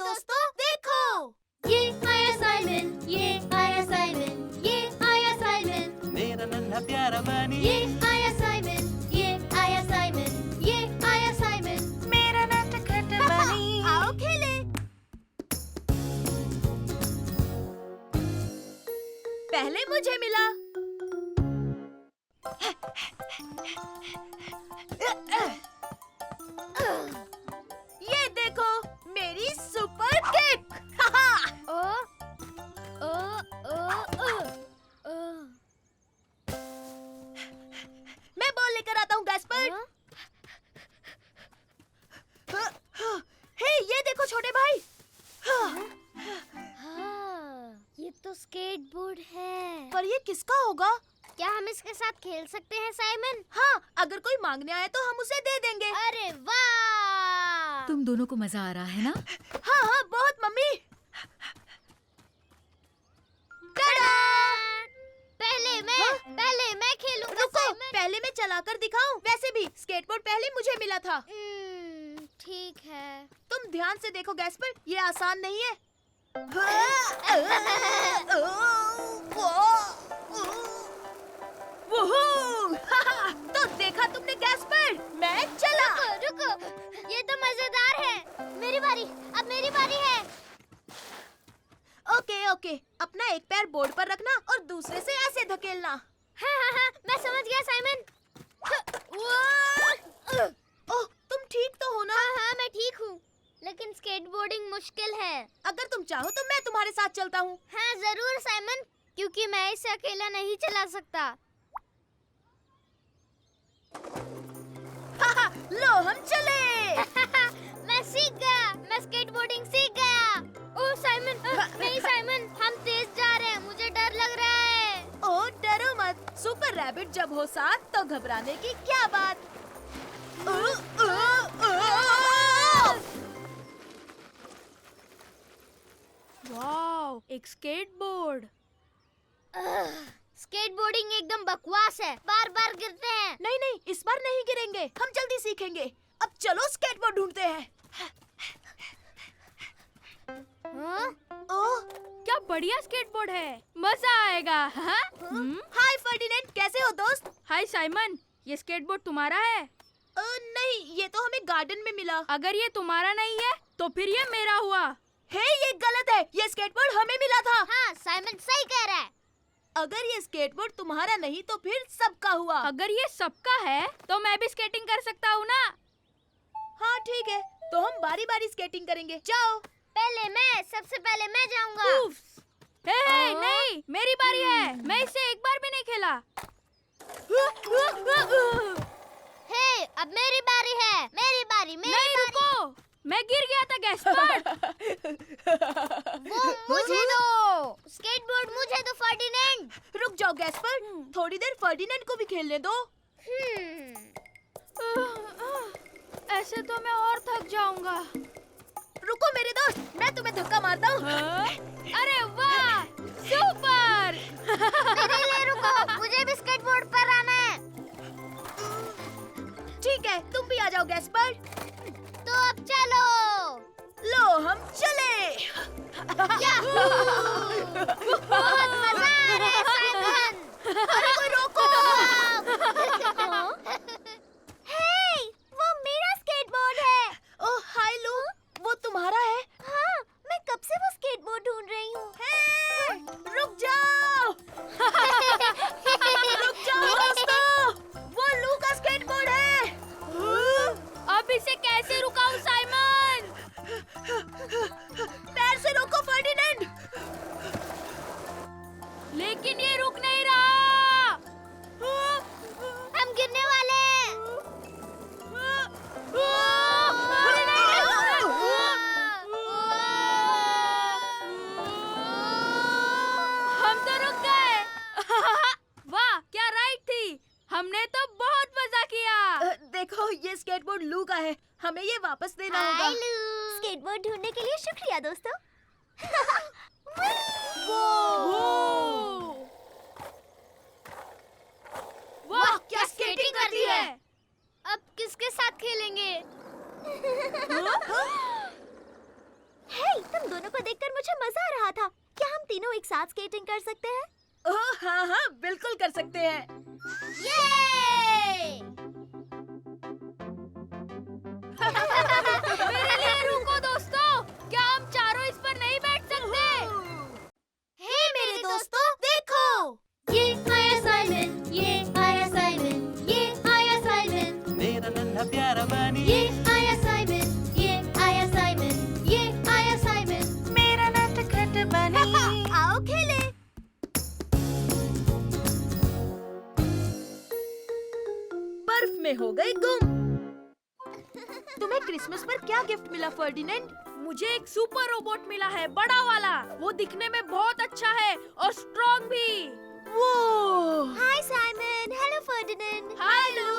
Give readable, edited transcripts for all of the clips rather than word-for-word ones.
दोस्तों देखो, ये आया साइमन, ये आया साइमन, ये आया साइमन, मेरा नन्हा प्यारा बनी। ये आया साइमन, ये आया साइमन, ये आया साइमन, मेरा नटखट बनी। आओ खेले। पहले मुझे मिला। ये देखो मेरी सुपर किक। ओ ओ ओ ओ मैं बॉल लेकर आता हूँ गैस्पर्ड। हे ये देखो छोटे भाई। हाँ, ये तो स्केटबोर्ड है। पर ये किसका होगा? क्या हम इसके साथ खेल सकते हैं साइमन? हाँ, अगर कोई मांगने आए तो हम उसे दे देंगे। अरे वाह! तुम दोनों को मजा आ रहा है ना? हाँ हाँ बहुत मम्मी। टाडा! पहले मैं खेलूंगा रुको, साइमन। पहले मैं चलाकर दिखाऊं। वैसे भी स्केटबोर्ड पहले मुझे मिला था। ठीक है। तुम ध्यान से देखो गैस्पर्ड, ये आसान नहीं है। तो देखा तुमने गैस्पर्ड, मैं चला। रुको, ये तो मजेदार है। मेरी बारी, अब मेरी बारी है। ओके ओके, अपना एक पैर बोर्ड पर रखना और दूसरे से ऐसे धकेलना। हाँ, मैं समझ गया साइमन। ओह, तुम ठीक तो हो ना? हाँ, मैं ठीक हूँ। लेकिन स्केटबोर्डिंग मुश्किल है। अगर तुम चाहो तो मैं तुम्हारे साथ चलता हूँ। हाँ जरूर साइमन, क्योंकि मैं इसे अकेला नहीं चला सकता। लो हम चले। मैं सीख गया, मैं स्केटबोर्डिंग सीख गया। ओह साइमन, नहीं साइमन, हम तेज जा रहे हैं, मुझे डर लग रहा है। ओह डरो मत, सुपर रैबिट जब हो साथ तो घबराने की क्या बात। वाओ, एक स्केटबोर्ड। स्केटबोर्डिंग एकदम बकवास है, बार बार गिरते हैं। नहीं नहीं, इस बार नहीं गिरेंगे, हम जल्दी सीखेंगे। अब चलो स्केटबोर्ड ढूंढते हैं। हाँ? ओह, क्या बढ़िया स्केटबोर्ड है, मजा आएगा। हाँ? हाय फर्डिनेंड, कैसे हो दोस्त? हाय साइमन, ये स्केटबोर्ड तुम्हारा है? नहीं, ये तो हमें गार्डन में मिला। अगर ये तुम्हारा नहीं है तो फिर ये मेरा हुआ। हे, ये गलत है, ये स्केटबोर्ड हमें मिला था। हाँ, साइमन सही कह रहा है। अगर ये स्केटबोर्ड तुम्हारा नहीं तो फिर सबका हुआ। अगर ये सबका है तो मैं भी स्केटिंग कर सकता हूँ ना? हाँ ठीक है, तो हम बारी बारी स्केटिंग करेंगे। जाओ। सबसे पहले मैं जाऊंगा। हे, नहीं, मेरी बारी है। मैं इससे एक बार भी नहीं खेला। हे, अब मेरी बारी है। मेरी बारी। नहीं, रुको, मैं गिर गया था गैस्पर्ड। वो मुझे दो। स्केटबोर्ड मुझे दो फर्डिनेंड। रुक जाओ गैस्पर्ड, थोड़ी देर फर्डिनेंड को भी खेलने दो। ऐसे तो मैं और थक जाऊंगा। रुको मेरे दोस्त, मैं तुम्हें धक्का मारता हूँ। अरे वाह, सुपर। मेरे लिए रुको, मुझे भी स्केटबोर्ड पर आना है। ठीक है, तुम भी आ जाओ गैस्पर्ड। तो अब चलो। लो हम चले। बहुत मजा आ रहा है साइमन। अरे कोई रोको। हे, वो मेरा स्केटबोर्ड है। ओह हाय लू, वो तुम्हारा है? हाँ, मैं कब से वो स्केटबोर्ड ढूंढ रही हूँ। हे, रुक जाओ। रुक जाओ दोस्तों, वो लू का स्केटबोर्ड है। अब इसे कैसे रुकाऊं साइमन? पैर से रोको फर्डिनेंड। लेकिन ये रुक नहीं रहा। हम गिरने वाले हैं। हम तो रुक गए। वाह, क्या राइड थी। हमने तो बहुत मजा किया। देखो ये स्केटबोर्ड लू का है, हमें ये वापस देना हाय होगा। लू। स्केटबोर्ड ढूंढने के लिए शुक्रिया दोस्तों। वाह, क्या स्केटिंग करती है। अब किसके साथ खेलेंगे? हे, एक साथ स्केटिंग कर सकते हैं? ओह हाँ हाँ बिल्कुल कर सकते हैं। ये! मेरे लिए रुको दोस्तों, क्या हम चारों इस पर नहीं बैठ सकते? हे मेरे दोस्तों, देखो! ये आया साइमन, ये आया साइमन, ये आया साइमन। मेरा नन्हा प्यारा बनी, ये आया साइमन, ये आया साइमन, ये आया साइमन। मेरा नटखट बनी। आओ खेले। बर्फ में हो गई गुम। तुम्हें क्रिसमस पर क्या गिफ्ट मिला फर्डिनेंड? मुझे एक सुपर रोबोट मिला है, बड़ा वाला। वो दिखने में बहुत अच्छा है और स्ट्रॉन्ग भी। वो हाय साइमन, हेलो फर्डिनेंड। हाय लू।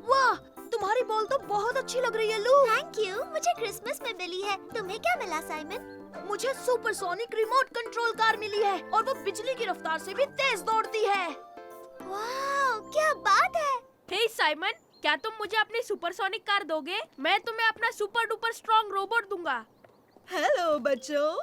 वाह, तुम्हारी बॉल तो बहुत अच्छी लग रही है लू। थैंक यू, मुझे क्रिसमस में मिली है। तुम्हें क्या मिला साइमन? मुझे सुपरसोनिक रिमोट कंट्रोल कार मिली है और वो बिजली की रफ्तार से भी तेज दौड़ती है। वाह, क्या बात है। हे साइमन, क्या तुम मुझे अपनी सुपरसोनिक कार दोगे? मैं तुम्हें अपना सुपर डुपर स्ट्रॉन्ग रोबोट दूंगा। हेलो बच्चों,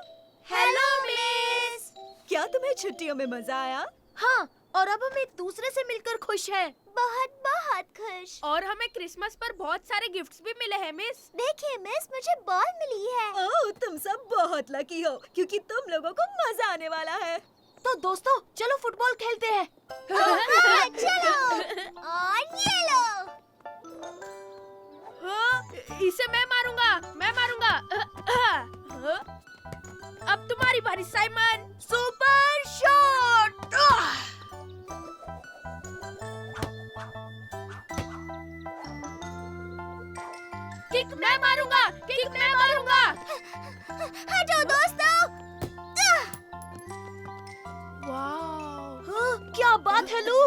हेलो मिस। क्या तुम्हें छुट्टियों में मजा आया? हाँ, और अब हम एक दूसरे से मिलकर खुश हैं। बहुत बहुत खुश। और हमें क्रिसमस पर बहुत सारे गिफ्ट्स भी मिले हैं मिस। देखिए मिस, मुझे बॉल मिली है। ओह, तुम सब बहुत लकी हो क्योंकि तुम लोगों को मजा आने वाला है। तो दोस्तों चलो फुटबॉल खेलते हैं। हाँ, चलो। और ये लो। हाँ, इसे मैं मारूंगा, मैं मारूंगा। अब तुम्हारी बारी साइमन। Super shot. किक मैं मारूंगा, किक मैं मारूंगा। हटो दोस्तों। वाह, हाँ, क्या बात है लू।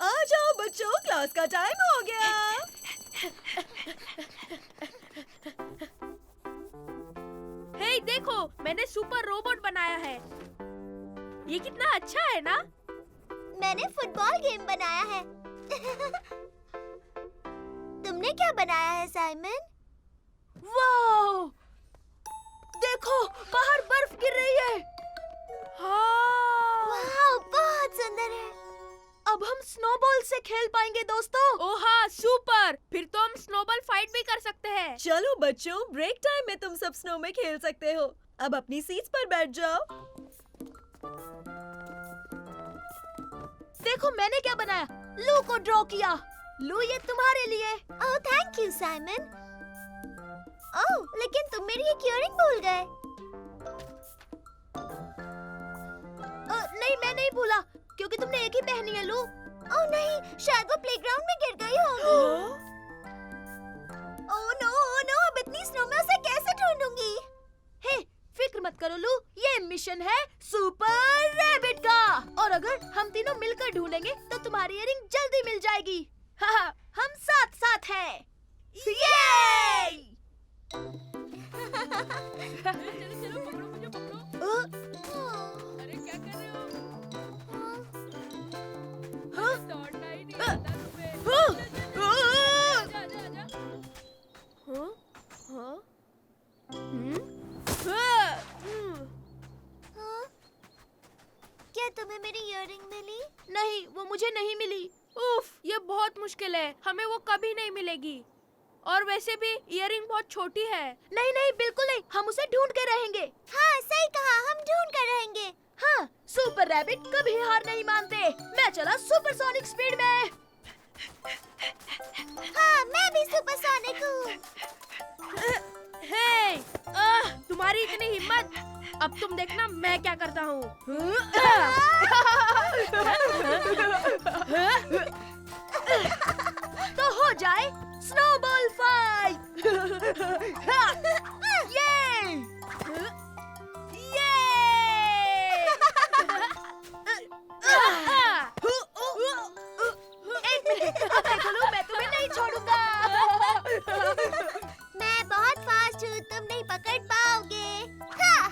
आ जाओ बच्चों, क्लास का टाइम हो गया। हे देखो, मैंने सुपर रोबोट बनाया है। ये कितना अच्छा है ना? मैंने फुटबॉल गेम बनाया है। तुमने क्या बनाया है साइमन? वाह, देखो बाहर बर्फ गिर रही है। हाँ। वाह, बहुत सुंदर है। अब हम स्नोबॉल से खेल पाएंगे दोस्तों। ओह हाँ, सुपर। फिर तो हम स्नोबॉल फाइट भी कर सकते हैं। चलो बच्चों, ब्रेक टाइम में तुम सब स्नो में खेल सकते हो। अब अपनी सीट्स पर बैठ जाओ। देखो मैंने क्या बनाया, लू को ड्रॉ किया। लू, ये तुम्हारे लिए। Oh thank you Simon. Oh, लेकिन तुम मेरी एक इयररिंग भूल गए। नहीं, मैं नहीं भूला क्योंकि तुमने एक ही पहनी है लू। ओह नहीं, शायद वो प्लेग्राउंड में गिर गई होगी। ओह नो, अब इतनी स्नो में उसे कैसे ढूंढूंगी? हे, फिक्र मत करो लू, ये मिशन है सुपर रैबिट का। और अगर हम तीनों मिलकर ढूंढेंगे तो तुम्हारी इयररिंग जल्दी मिल जाएगी। हाँ, हम साथ साथ हैं। ये! चलो चलो, पकड़ो मुझे, पकड़ो। अरे क्या कर रहे हो? दौड़ना ही नहीं आता तुम्हें। आजा, आजा, आजा। हाँ? हाँ? हाँ? क्या तुम्हें मेरी इयररिंग मिली? नहीं, वो मुझे नहीं मिली। उफ, ये बहुत मुश्किल है। हमें वो कभी नहीं मिलेगी। और वैसे भी इयररिंग बहुत छोटी है। नहीं नहीं, बिल्कुल नहीं, हम उसे ढूंढ के रहेंगे। हाँ सही कहा, हम ढूंढ कर रहेंगे। हाँ, सुपर रैबिट कभी हार नहीं मानते। मैं चला सुपरसोनिक स्पीड में। हाँ, मैं भी सुपरसोनिक हूँ। हे, तुम्हारी इतनी हिम्मत। अब तुम देखना मैं क्या करता हूँ। तो हो जाए स्नोबॉल फाइट। ये! ये! एक मिनट, अब देखो लो, मैं तुम्हें नहीं छोड़ूंगा। मैं बहुत फास्ट हूँ, तुम नहीं पकड़ पाओगे। हाँ।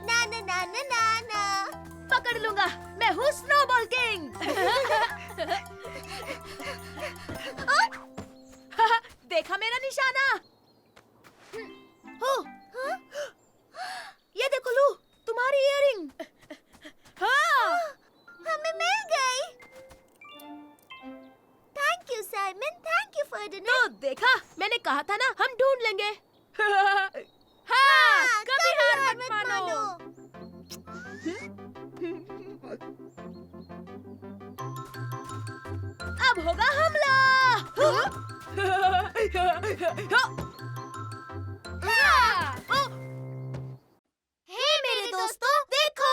ना ना ना ना ना ना। पकड़ लूंगा, मैं हूँ स्नोबॉल किंग। देखा मेरा निशाना। Simon, thank you Ferdinand. तो देखा, मैंने कहा था ना हम ढूंढ लेंगे। हाँ, कभी हार मत मानो। अब होगा हमला। हे मेरे दोस्तों, देखो,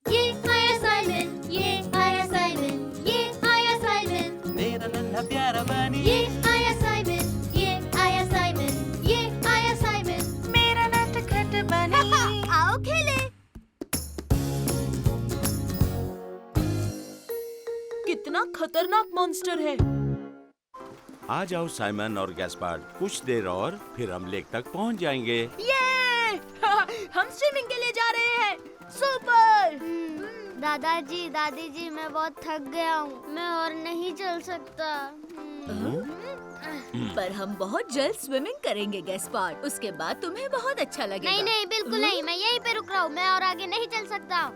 ये आया साइमन, ये आया साइमन, ये आया साइमन, मेरा नन्हा प्यारा बनी ये आया साइमन, ये आया साइमन, ये आया साइमन। मेरा नटखट बनी आओ खेले। कितना खतरनाक मॉन्स्टर है। आ जाओ साइमन और गैस्पार्ड, कुछ देर और फिर हम लेक तक पहुंच जाएंगे। ये हम स्विमिंग के लिए जा रहे हैं। सुपर। दादाजी, दादी जी, मैं बहुत थक गया हूँ, मैं और नहीं चल सकता। पर हम बहुत जल्द स्विमिंग करेंगे गैस्पार्ड। उसके बाद तुम्हें बहुत अच्छा लगेगा। नहीं नहीं, बिल्कुल नहीं, मैं यहीं पे रुक रहा हूँ, मैं और आगे नहीं चल सकता।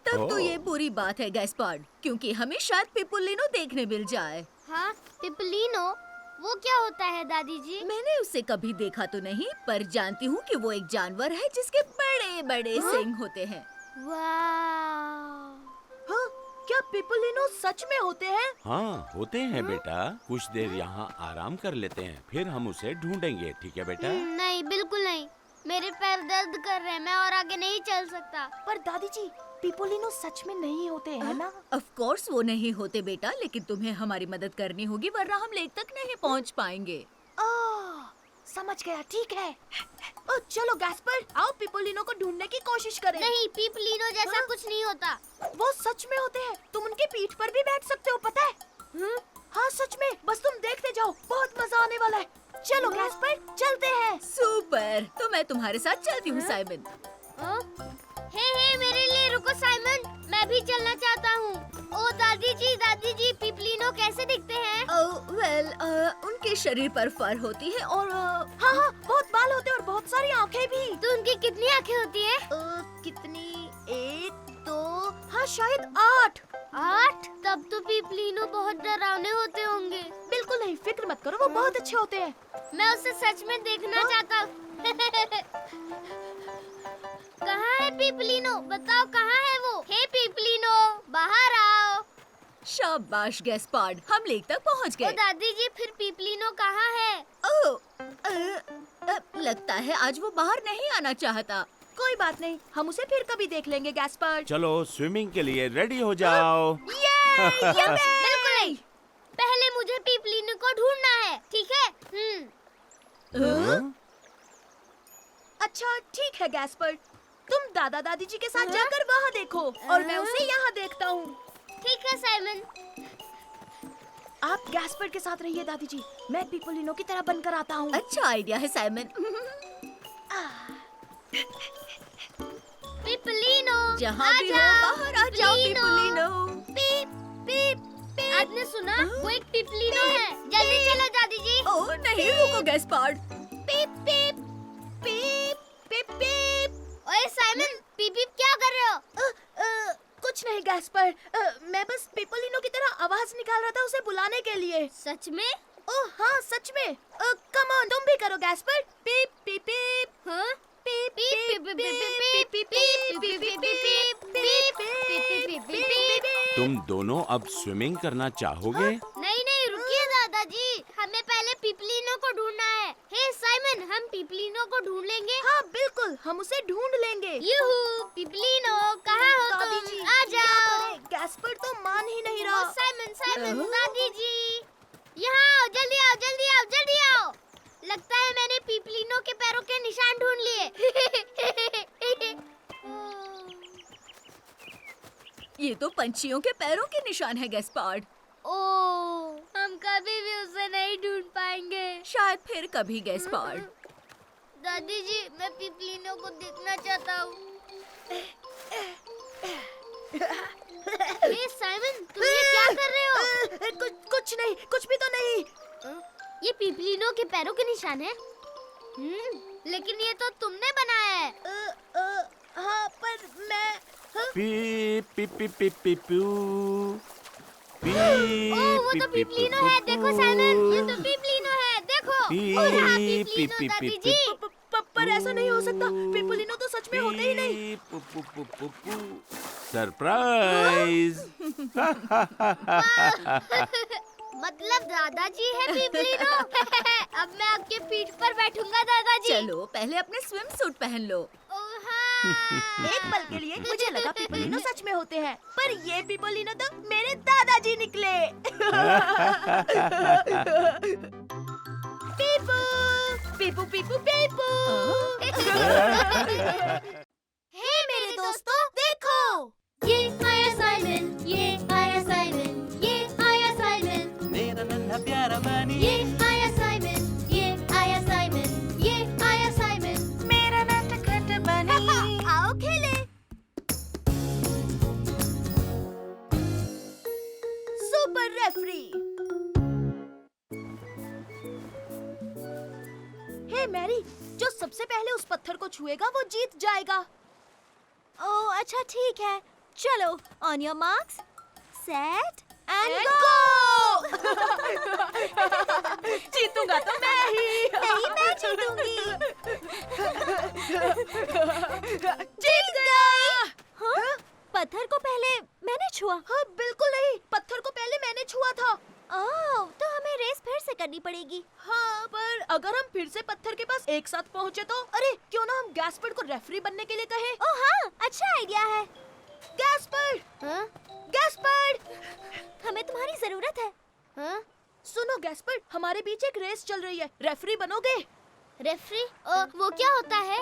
तब तो ये बुरी बात है गैस्पार्ड, क्योंकि हमें शायद पिपुलिनो देखने मिल जाए। हाँ, पिपलिनो, वो क्या होता है दादी जी? मैंने उसे कभी देखा तो नहीं, पर जानती हूँ कि वो एक जानवर है जिसके बड़े बड़े सींग होते हैं। वाह, हाँ, क्या पिपुलिनो सच में होते हैं? हाँ, होते हैं बेटा। कुछ देर यहाँ आराम कर लेते हैं, फिर हम उसे ढूंढेंगे, ठीक है बेटा? नहीं, बिल्कुल नहीं, मेरे पैर दर्द कर रहे हैं, मैं और आगे नहीं चल सकता। पर दादी जी, पिपुलिनो सच में नहीं होते हैं ना? ऑफ कोर्स वो नहीं होते बेटा, लेकिन तुम्हें हमारी मदद करनी होगी, वरना हम लेक तक नहीं पहुँच पाएंगे। समझ गया, ठीक है। ओ, चलो गैस्पर, आओ पिपुलिनो को ढूंढने की कोशिश करें। नहीं, पिपलिनो जैसा हाँ? कुछ नहीं होता। वो सच में होते हैं। तुम उनकी पीठ पर भी बैठ सकते हो, पता है? हाँ सच में, बस तुम देखते जाओ, बहुत मजा आने वाला है। चलो गैस्पर, चलते हैं। सुपर, तो मैं तुम्हारे साथ चलती हूँ साइमन। हे, मेरे लिए रुको साइमन, मैं भी चलना चाहता हूँ। ओ दादी जी, पिपलिनो कैसे दिखते हैं? वेल, उनके शरीर पर फर होती है और हाँ, बहुत बाल होते हैं और बहुत सारी आंखें भी। तो उनकी कितनी आंखें होती है? कितनी? 1, 2, हाँ शायद 8। 8? तब तो पिपलिनो बहुत डरावने होते होंगे। बिल्कुल नहीं, फिक्र मत करो, वो बहुत अच्छे होते हैं। मैं उसे सच में देखना चाहता हूँ। कहाँ है पिपलिनो? बताओ कहाँ है वो? हे पिपलिनो, बाहर आओ। शाबाश गैस्पार्ड, हम लेक तक पहुँच ओ गए। दादी जी, फिर पिपलिनो कहाँ है? लगता है आज वो बाहर नहीं आना चाहता। कोई बात नहीं, हम उसे फिर कभी देख लेंगे गैस्पर। चलो स्विमिंग के लिए रेडी हो जाओ। बिल्कुल नहीं, पहले मुझे पिपलिनो को ढूंढना है, ठीक है? हाँ? अच्छा ठीक है गैस्पर, तुम दादा दादी जी के साथ जाकर वहाँ देखो और मैं उसे यहाँ देखता हूँ। ठीक है साइमन। आप गैस्पर के साथ रहिए दादी जी, मैं पिपुलिनो की तरह बनकर आता हूँ। अच्छा आइडिया है साइमन। पिपलिनो, जहाँ भी हो आजाओ, बाहर आ जाओ पिपुलिनो। पीप पीप पीप। आपने सुना? वो एक पिपलिनो है। जल्दी चलो दादी जी। ओह नहीं, रुको गैस्पार्ड। पीप पीप पीप पीप पीप। ओए साइमन, पीप पीप क्या कर रहे हो? कुछ नहीं गैस्पर, मैं बस पिपुलिनो की तरह आवाज निकाल रहा था उसे बुलाने के लिए। सच में? ओह हाँ सच में। कम ऑन, तुम भी करो गैस्पर। पीप पीप पीप। हाँ? पीप पीप पीप पीप पीप पीप पीप पीप पीप पीप पीप पीप पीप। तुम दोनों अब स्विमिंग करना चाहोगे? नहीं नहीं, रुकिए दादाजी, हमें पहले पिपलिनो को ढूंढना है। हे साइमन, हम पिपलिनो को ढूंढ लेंगे। हाँ बिल्कुल, हम उसे ढूंढ लेंगे। यूहू, पिपलिनो कहाँ हो दादी तुम? जी, आ क्या जाओ। करें? गैस्पर तो मान ही नहीं ओ रहा। साइमन साइमन, दादी जी, यहाँ आओ, जल्दी आओ, जल्दी आओ, जल्दी आओ। लगता है मैंने पिपलिनो के पैरों के निशान ढूंढ लिए। ये तो पंछियों के पैरों के निशान है गैस्पार्ड। ओह, हम कभी भी उसे नहीं ढूंढ पाएंगे। शायद फिर कभी गैस्पार्ड। दादी जी, मैं पिपलिनो को देखना चाहता हूँ। हे साइमन, तुम ये क्या कर रहे हो? कुछ नहीं, कुछ भी तो नहीं। ये पिपलिनो के पैरों के निशान है। लेकिन ये तो तुमने बनाया है। हाँ पर मैं हाँ? P P P P P पू पी वो तो पिपलिनो है, देखो साइमन, ये तो पिपलिनो है, देखो। पी और हाँ, पी पिपलिनो पी दादी पी जी। पर ऐसा नहीं हो सकता। पिपलिनो तो सच में होते ही नहीं। पू पू पू पू पू सरप्राइज। मतलब दादाजी है पिपलिनो। अब मैं आपके पीठ पर बैठूंगा दादाजी। चलो पहले अपने स्विम सूट पहन लो। ओ हाँ। एक पल के लिए मुझे लगा पिपलिनो सच में होते हैं, पर ये पिपलिनो तो मेरे दादाजी निकले। पीपू पीपू पीपू पीपू। हे मेरे दोस्तों देखो, ये आया साइमन, ये आया साइमन, ये आया साइमन, मेरा नन्हा प्यारा बनी ये आया साइमन, ये आया साइमन, ये आया साइमन। मेरा नटखट बनी आओ खेले। Super referee. हे मैरी, जो सबसे पहले उस पत्थर को छुएगा वो जीत जाएगा। ओह अच्छा ठीक है, चलो on your marks set and And गो। जीतूंगा तो मैं ही। नहीं मैं जीतूंगी। जीत गया। हाँ? पत्थर को पहले मैंने छुआ। हाँ बिल्कुल नहीं, पत्थर को पहले मैंने छुआ था। ओह तो हमें रेस फिर से करनी पड़ेगी। हाँ पर अगर हम फिर से पत्थर के पास एक साथ पहुँचे तो? अरे क्यों ना हम गैस्पर्ड को रेफरी बनने के लिए कहें? ओह हाँ अच्छा आइडिया है। गैस्पर्ड, हाँ? गैस्पर्ड, हमें तुम्हारी जरूरत है। हाँ? सुनो गैस्पर्ड, हमारे बीच एक रेस चल रही है, रेफरी बनोगे? रेफरी? वो क्या होता है?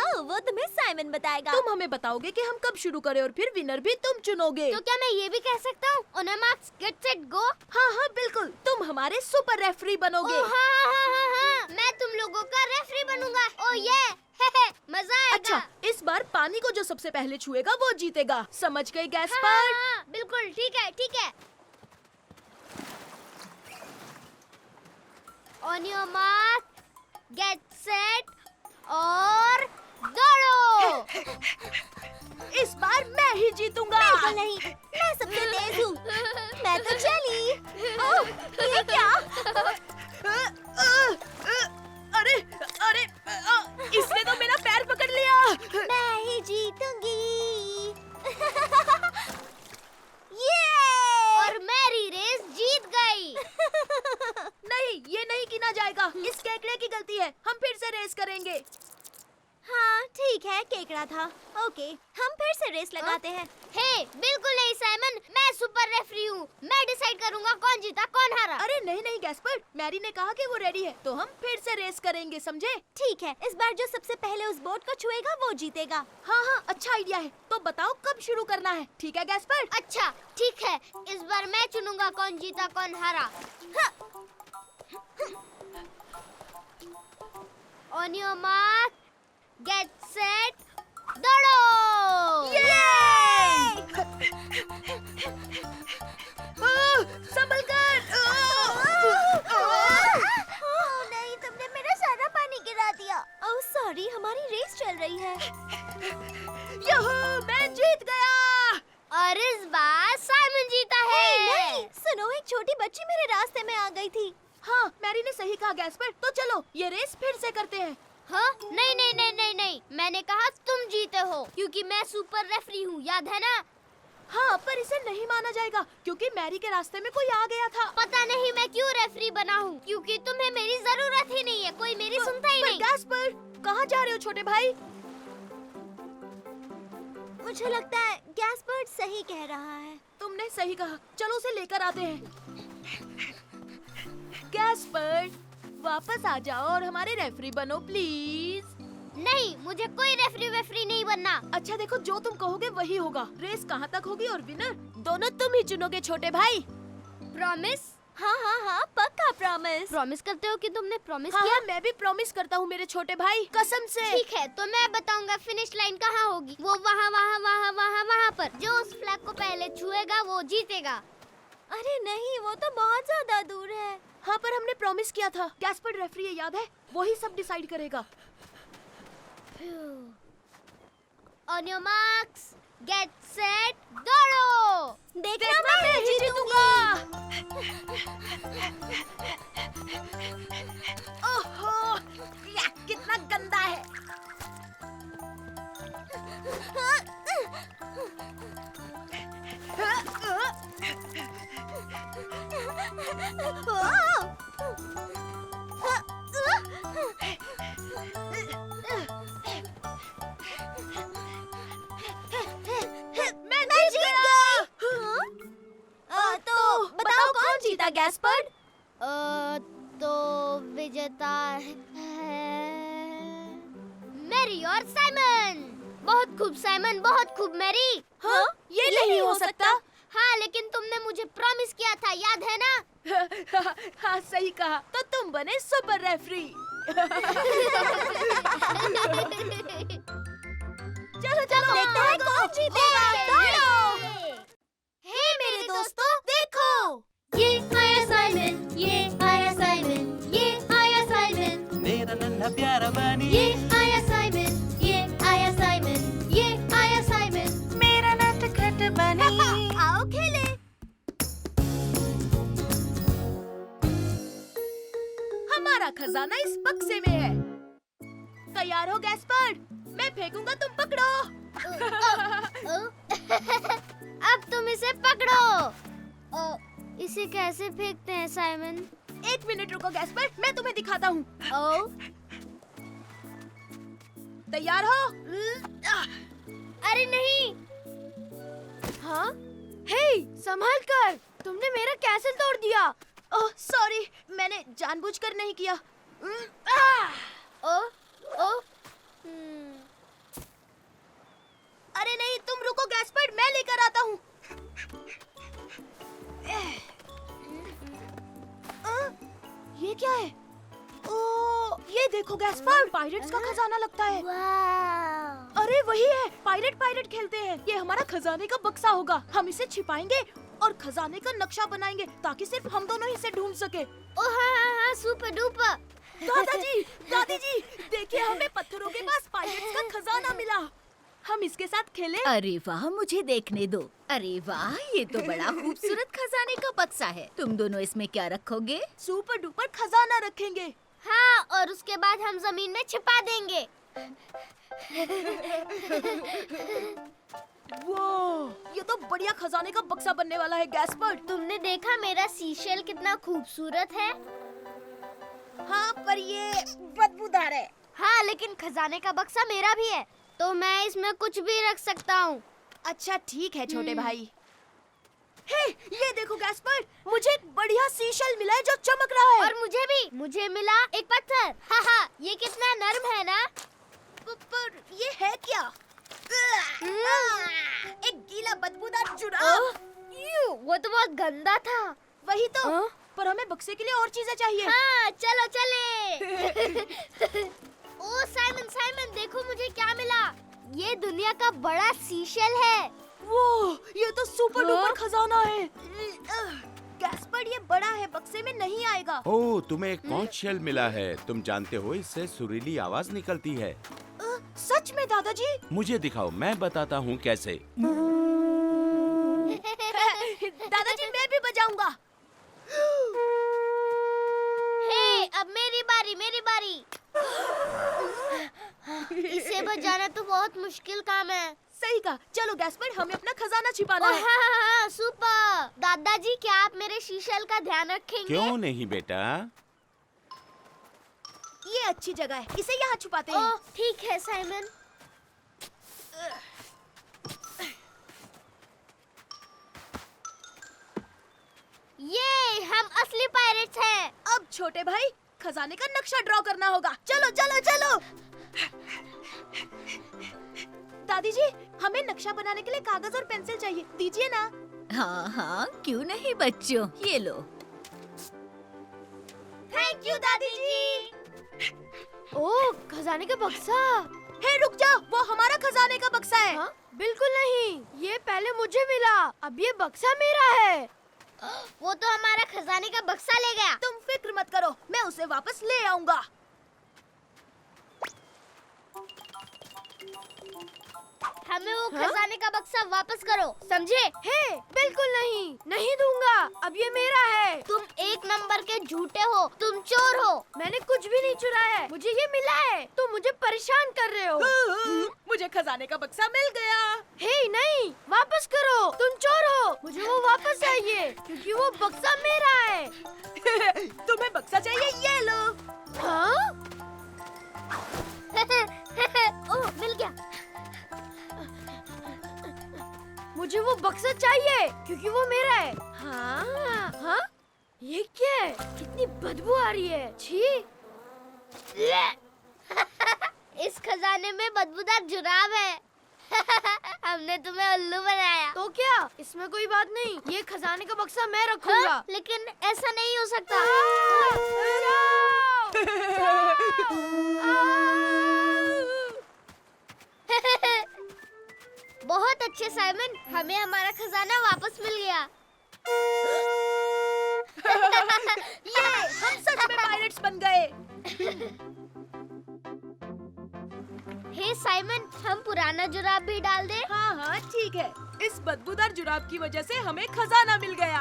ओह वो तुम्हें साइमन बताएगा। तुम हमें बताओगे कि हम कब शुरू करें और फिर विनर भी तुम चुनोगे। तो क्या मैं ये भी कह सकता हूँ? On your marks get set go. हाँ हाँ बिल्कुल, तुम हमारे सुपर रेफरी बनोगे। हाँ हाँ हाँ हाँ हाँ, मैं तुम लोगों का रेफरी बनूंगा। ओ ये मजा आएगा। अच्छा इस बार पानी को जो सबसे पहले छुएगा वो जीतेगा, समझ गए हाँ, गैस्पर्ड? हाँ, बिल्कुल ठीक है ठीक है। On your mark get set और दौड़ो। इस बार मैं ही जीतूंगा। बिल्कुल नहीं, मैं सबसे तेज हूँ। मैं तो चली। ओह ये क्या? अरे अरे इसने तो मेरा पैर पकड़ लिया। मैं ही जीतूंगी। ये और मेरी रेस जीत गई। नहीं ये नहीं गिना जाएगा, इस केकड़े की गलती है, हम फिर से रेस करेंगे। हाँ ठीक है केकड़ा था। ओके हम फिर से रेस लगाते हैं। हे बिल्कुल नहीं साइमन, मैं सुपर रेफरी हूँ, मैं डिसाइड करूँगा कौन जीता कौन हारा। अरे नहीं नहीं गैस्पर्ड, मैरी ने कहा कि वो रेडी है, तो हम फिर से रेस करेंगे, समझे? ठीक है इस बार जो सबसे पहले उस बोट को छुएगा वो जीतेगा। हाँ हाँ अच्छा आइडिया है, तो बताओ कब शुरू करना है, ठीक है गैस्पर्ड? अच्छा ठीक है, इस बार मैं चुनूंगा कौन जीता कौन हारा। On your mark get set दौड़ो। संभल कर। नहीं तुमने मेरा सारा पानी गिरा दिया। ओह सॉरी हमारी रेस चल रही है। यहू मैं जीत गया। और इस बार साइमन जीता है। नहीं सुनो एक छोटी बच्ची मेरे रास्ते में आ गई थी। हाँ मैरी ने सही कहा गैस्पर्ड, तो चलो ये रेस फिर से करते हैं। हाँ नहीं नहीं नहीं नहीं नहीं, मैंने कहा तुम जीते हो क्योंकि मैं सुपर रेफरी हूँ, याद है ना? हाँ पर इसे नहीं माना जाएगा क्योंकि मैरी के रास्ते में कोई आ गया था। पता नहीं मैं क्यों रेफरी बना हूँ, क्योंकि तुम्हें मेरी जरूरत ही नहीं है, कोई मेरी सुनता ही पर नहीं। गैस्पर्ड कहाँ जा रहे हो छोटे भाई? मुझे लगता है गैस्पर्ड सही कह रहा है। तुमने सही कहा, चलो उसे लेकर आते हैं। गैस्पर्ड वापस आ जाओ और हमारे रेफरी बनो प्लीज। नहीं, मुझे कोई रेफरी वेफरी नहीं बनना। अच्छा देखो जो तुम कहोगे वही होगा। रेस कहाँ तक होगी और विनर दोनों तुम ही चुनोगे छोटे भाई। प्रॉमिस? हाँ हाँ हाँ पक्का प्रॉमिस। प्रॉमिस करते हो कि तुमने प्रॉमिस हाँ किया? हाँ मैं भी प्रॉमिस करता हूँ मेरे छोटे भाई, कसम से। ठीक है, तो मैं बताऊंगा फिनिश लाइन कहाँ होगी। वो वहाँ वहाँ वहाँ वहाँ वहाँ पर। जो उस फ्लैग को पहले छुएगा वो जीतेगा। अरे नहीं वो तो बहुत ज्यादा दूर है। हाँ पर हमने प्रॉमिस किया था। गैस्पर्ड रेफरी है याद है, वही सब डिसाइड करेगा। On your marks, get set, दौड़ो। देखना मैं ही जीतूंगा। ओहो, या कितना गंदा है। मैं जीत गया। तो बताओ कौन जीता गैस्पर्ड? तो विजेता है मैरी और साइमन। बहुत खूब साइमन, बहुत खूब मैरी। हाँ, ये नहीं हो सकता। हाँ, लेकिन तुमने मुझे प्रॉमिस किया था, याद है ना? हाँ, सही कहा। तो तुम बने सुपर रेफरी। चलो चलो देखते हैं कौन जीतेगा। दौड़ो। हे मेरे दोस्तों, देखो। ये आया साइमन, ये आया साइमन, ये आया साइमन, मेरा नन्हा प्यारा बनी ये आया साइमन, ये आया साइमन, ये आया साइमन। मेरा नटखट बनी। आओ खेले। हमारा खजाना इस बक्से में है। तैयार हो गैस्पर्ड? मैं फेंकूंगा, तुम पकड़ो। अब तुम इसे पकड़ो। इसे कैसे फेंकते हैं साइमन? 1 मिनट रुको गैस्पर्ड, मैं तुम्हें दिखाता हूँ। तैयार हो? अरे नहीं। हाँ? हे, संभल कर। तुमने मेरा कैसल तोड़ दिया। ओह, सॉरी, मैंने जानबूझकर नहीं किया। अरे नहीं, तुम रुको गैस्पर्ड, मैं लेकर आता हूँ। ये क्या है? ओ, ये देखो गैस्पर्ड, पायरेट्स का खजाना लगता है। अरे वही है, पायरेट खेलते हैं। ये हमारा खजाने का बक्सा होगा। हम इसे छिपाएंगे और खजाने का नक्शा बनाएंगे ताकि सिर्फ हम दोनों ही इसे ढूंढ सके। ओ हाँ, सुपर डुपर। दादी जी, देखिए हमें पत्थरों के पास पायरेट्स का खजाना मिला। हम इसके साथ खेलें? अरे वाह, मुझे देखने दो। अरे वाह, ये तो बड़ा खूबसूरत खजाने का बक्सा है। तुम दोनों इसमें क्या रखोगे? सुपर डुपर खजाना रखेंगे। हाँ, और उसके बाद हम जमीन में छिपा देंगे। वो, ये तो बढ़िया खजाने का बक्सा बनने वाला है गैस्पर्ड। तुमने देखा मेरा सीशेल कितना खूबसूरत है? हाँ, पर ये बदबूदार है। हाँ, लेकिन खजाने का बक्सा मेरा भी है, तो मैं इसमें कुछ भी रख सकता हूँ। अच्छा ठीक है छोटे भाई। हे, ये देखो गैस्पर्ड, मुझे एक बढ़िया सीशल मिला है जो चमक रहा है। और मुझे भी, मुझे मिला एक पत्थर। हाँ, ये कितना नर्म है ना? पर ये है क्या? एक गीला बदबूदार जुराब। वो तो बहुत गंदा था। वही तो। पर हमें बक्से के लिए और चीजें चाहिए। हाँ, चलो चले। ओ साइमन, देखो मुझे क्या मिला। ये दुनिया का बड़ा सीशेल है। वो, ये तो सुपर डुपर खजाना है। गैस्पर्ड, ये बड़ा है, बक्से में नहीं आएगा। ओह, तुम्हें एक कॉन्च शेल मिला है। तुम जानते हो इससे सुरीली आवाज निकलती है। सच में दादाजी? मुझे दिखाओ, मैं बताता हूँ कैसे। दादाजी, मैं भी बजाऊंगा। हे, अब मेरी बारी। इसे बजाना तो बहुत मुश्किल काम है। सही कहा। चलो गैस्पर्ड, हमें अपना खजाना छिपाना है। हाँ, सुपर। दादाजी, क्या आप मेरे शीशल का ध्यान रखेंगे? क्यों नहीं बेटा? ये अच्छी जगह है, इसे यहाँ छुपाते हैं। ओह, ठीक है साइमन। ये हम असली पायरेट्स हैं। अब छोटे भाई, खजाने का नक्शा ड्रॉ करना होगा। चलो चलो चलो। दादी जी, हमें नक्शा बनाने के लिए कागज और पेंसिल चाहिए, दीजिए ना। हाँ हाँ, क्यों नहीं बच्चों, ये लो। थैंक यू दादी जी। ओह, खजाने का बक्सा। हे रुक जाओ, वो हमारा खजाने का बक्सा है। हाँ? बिल्कुल नहीं, ये पहले मुझे मिला, अब ये बक्सा मेरा है। वो तो हमारा खजाने का बक्सा ले गया। तुम फिक्र मत करो, मैं उसे वापस ले आऊंगा। हमें वो खजाने का बक्सा वापस करो, समझे? हे, बिल्कुल नहीं, नहीं दूंगा। अब ये मेरा है। तुम एक नंबर के झूठे हो, तुम चोर हो। मैंने कुछ भी नहीं चुराया है, मुझे ये मिला है। तुम मुझे परेशान कर रहे हो। मुझे खजाने का बक्सा मिल गया। हे नहीं, वापस करो, तुम चोर हो। मुझे वो वापस चाहिए क्योंकि वो बक्सा मेरा है। तुम्हें बक्सा चाहिए, ये लो। हाँ? ओह, मिल गया। मुझे वो बक्सा चाहिए क्योंकि वो मेरा है। हाँ? हाँ? ये क्या है? कितनी बदबू आ रही है। छी! इस खजाने में बदबूदार जुराब है। हमने तुम्हें उल्लू बनाया। तो क्या? इसमें कोई बात नहीं। ये खजाने का बक्सा मैं रखूंगा। हाँ, लेकिन ऐसा नहीं हो सकता। बहुत अच्छे साइमन, हमें हमारा खजाना वापस मिल गया। ये हम सच में पायरेट्स बन गए। हे साइमन, हम पुराना जुराब भी डाल दे। हाँ हाँ ठीक है। इस बदबूदार जुराब की वजह से हमें खजाना मिल गया।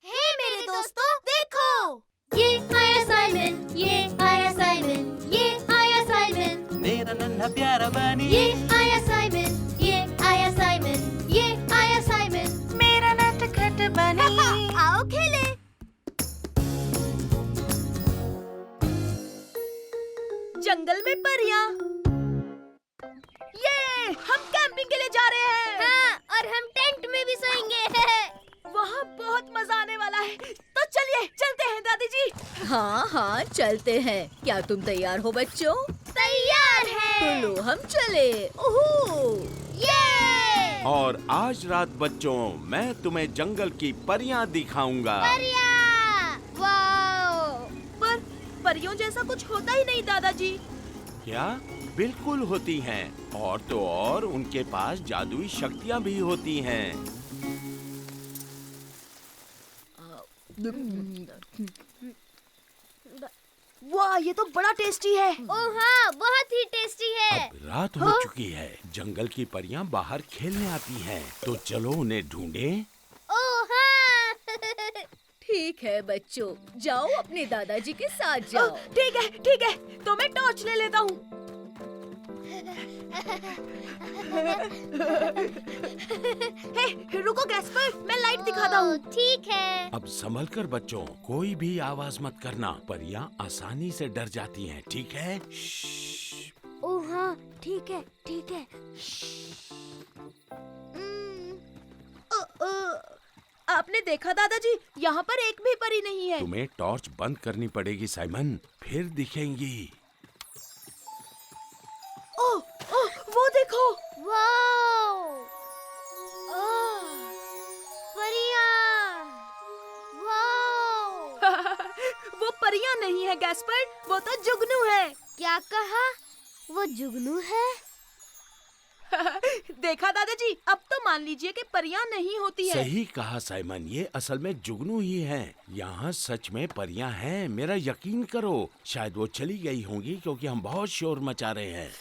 हे मेरे दोस्तों, देखो, ये आया साइमन, ये आया साइमन, ये आया साइमन, मेरा नन्हा प्यारा बनी ये आया साइमन, ये आया साइमन, ये आया साइमन। मेरा नटखट बनी आओ खेले। जंगल में परियां। ये हम कैंपिंग के लिए जा रहे हैं। हाँ, और हम टेंट में भी सोएंगे। वहाँ बहुत मजा आने वाला है। तो चलिए चलते हैं दादी जी। हाँ हाँ चलते हैं। क्या तुम तैयार हो बच्चों? तैयार तो है। लो हम चले। ओहो! ये और आज रात बच्चों मैं तुम्हें जंगल की परियां दिखाऊंगा। परिया, वाओ। पर परियों जैसा कुछ होता ही नहीं दादाजी। क्या? बिल्कुल होती हैं। और तो और उनके पास जादुई शक्तियाँ भी होती हैं। वाह, ये तो बड़ा टेस्टी है। ओह हाँ, बहुत ही टेस्टी है। अब रात हो चुकी है। जंगल की परियां बाहर खेलने आती हैं। तो चलो उन्हें ढूंढें। ओह हाँ। ठीक है बच्चों, जाओ अपने दादाजी के साथ जाओ। ठीक है। तो मैं टॉर्च ले लेता हूँ। हे, रुको गैस्पर, मैं लाइट दिखाता हूँ। ठीक है। अब संभल कर बच्चों, कोई भी आवाज मत करना। परियां आसानी से डर जाती हैं, ठीक है? श्श्श। ओह हाँ, ठीक है, ठीक है। आपने देखा दादाजी, यहाँ पर एक भी परी नहीं है। तुम्हें टॉर्च बंद करनी पड़ेगी साइमन, फिर दिखेंगी। ओह, वो देखो। वाओ। ओह, परियां। वाओ। वो परियां नहीं है गैस्पर, वो तो जुगनू है। क्या कहा? वो जुगनू है? देखा दादाजी, अब तो मान लीजिए कि परियां नहीं होती है। सही कहा साइमन, ये असल में जुगनू ही है। यहाँ सच में परियां हैं, मेरा यकीन करो। शायद वो चली गई होंगी क्योंकि हम बहुत शोर मचा रहे हैं।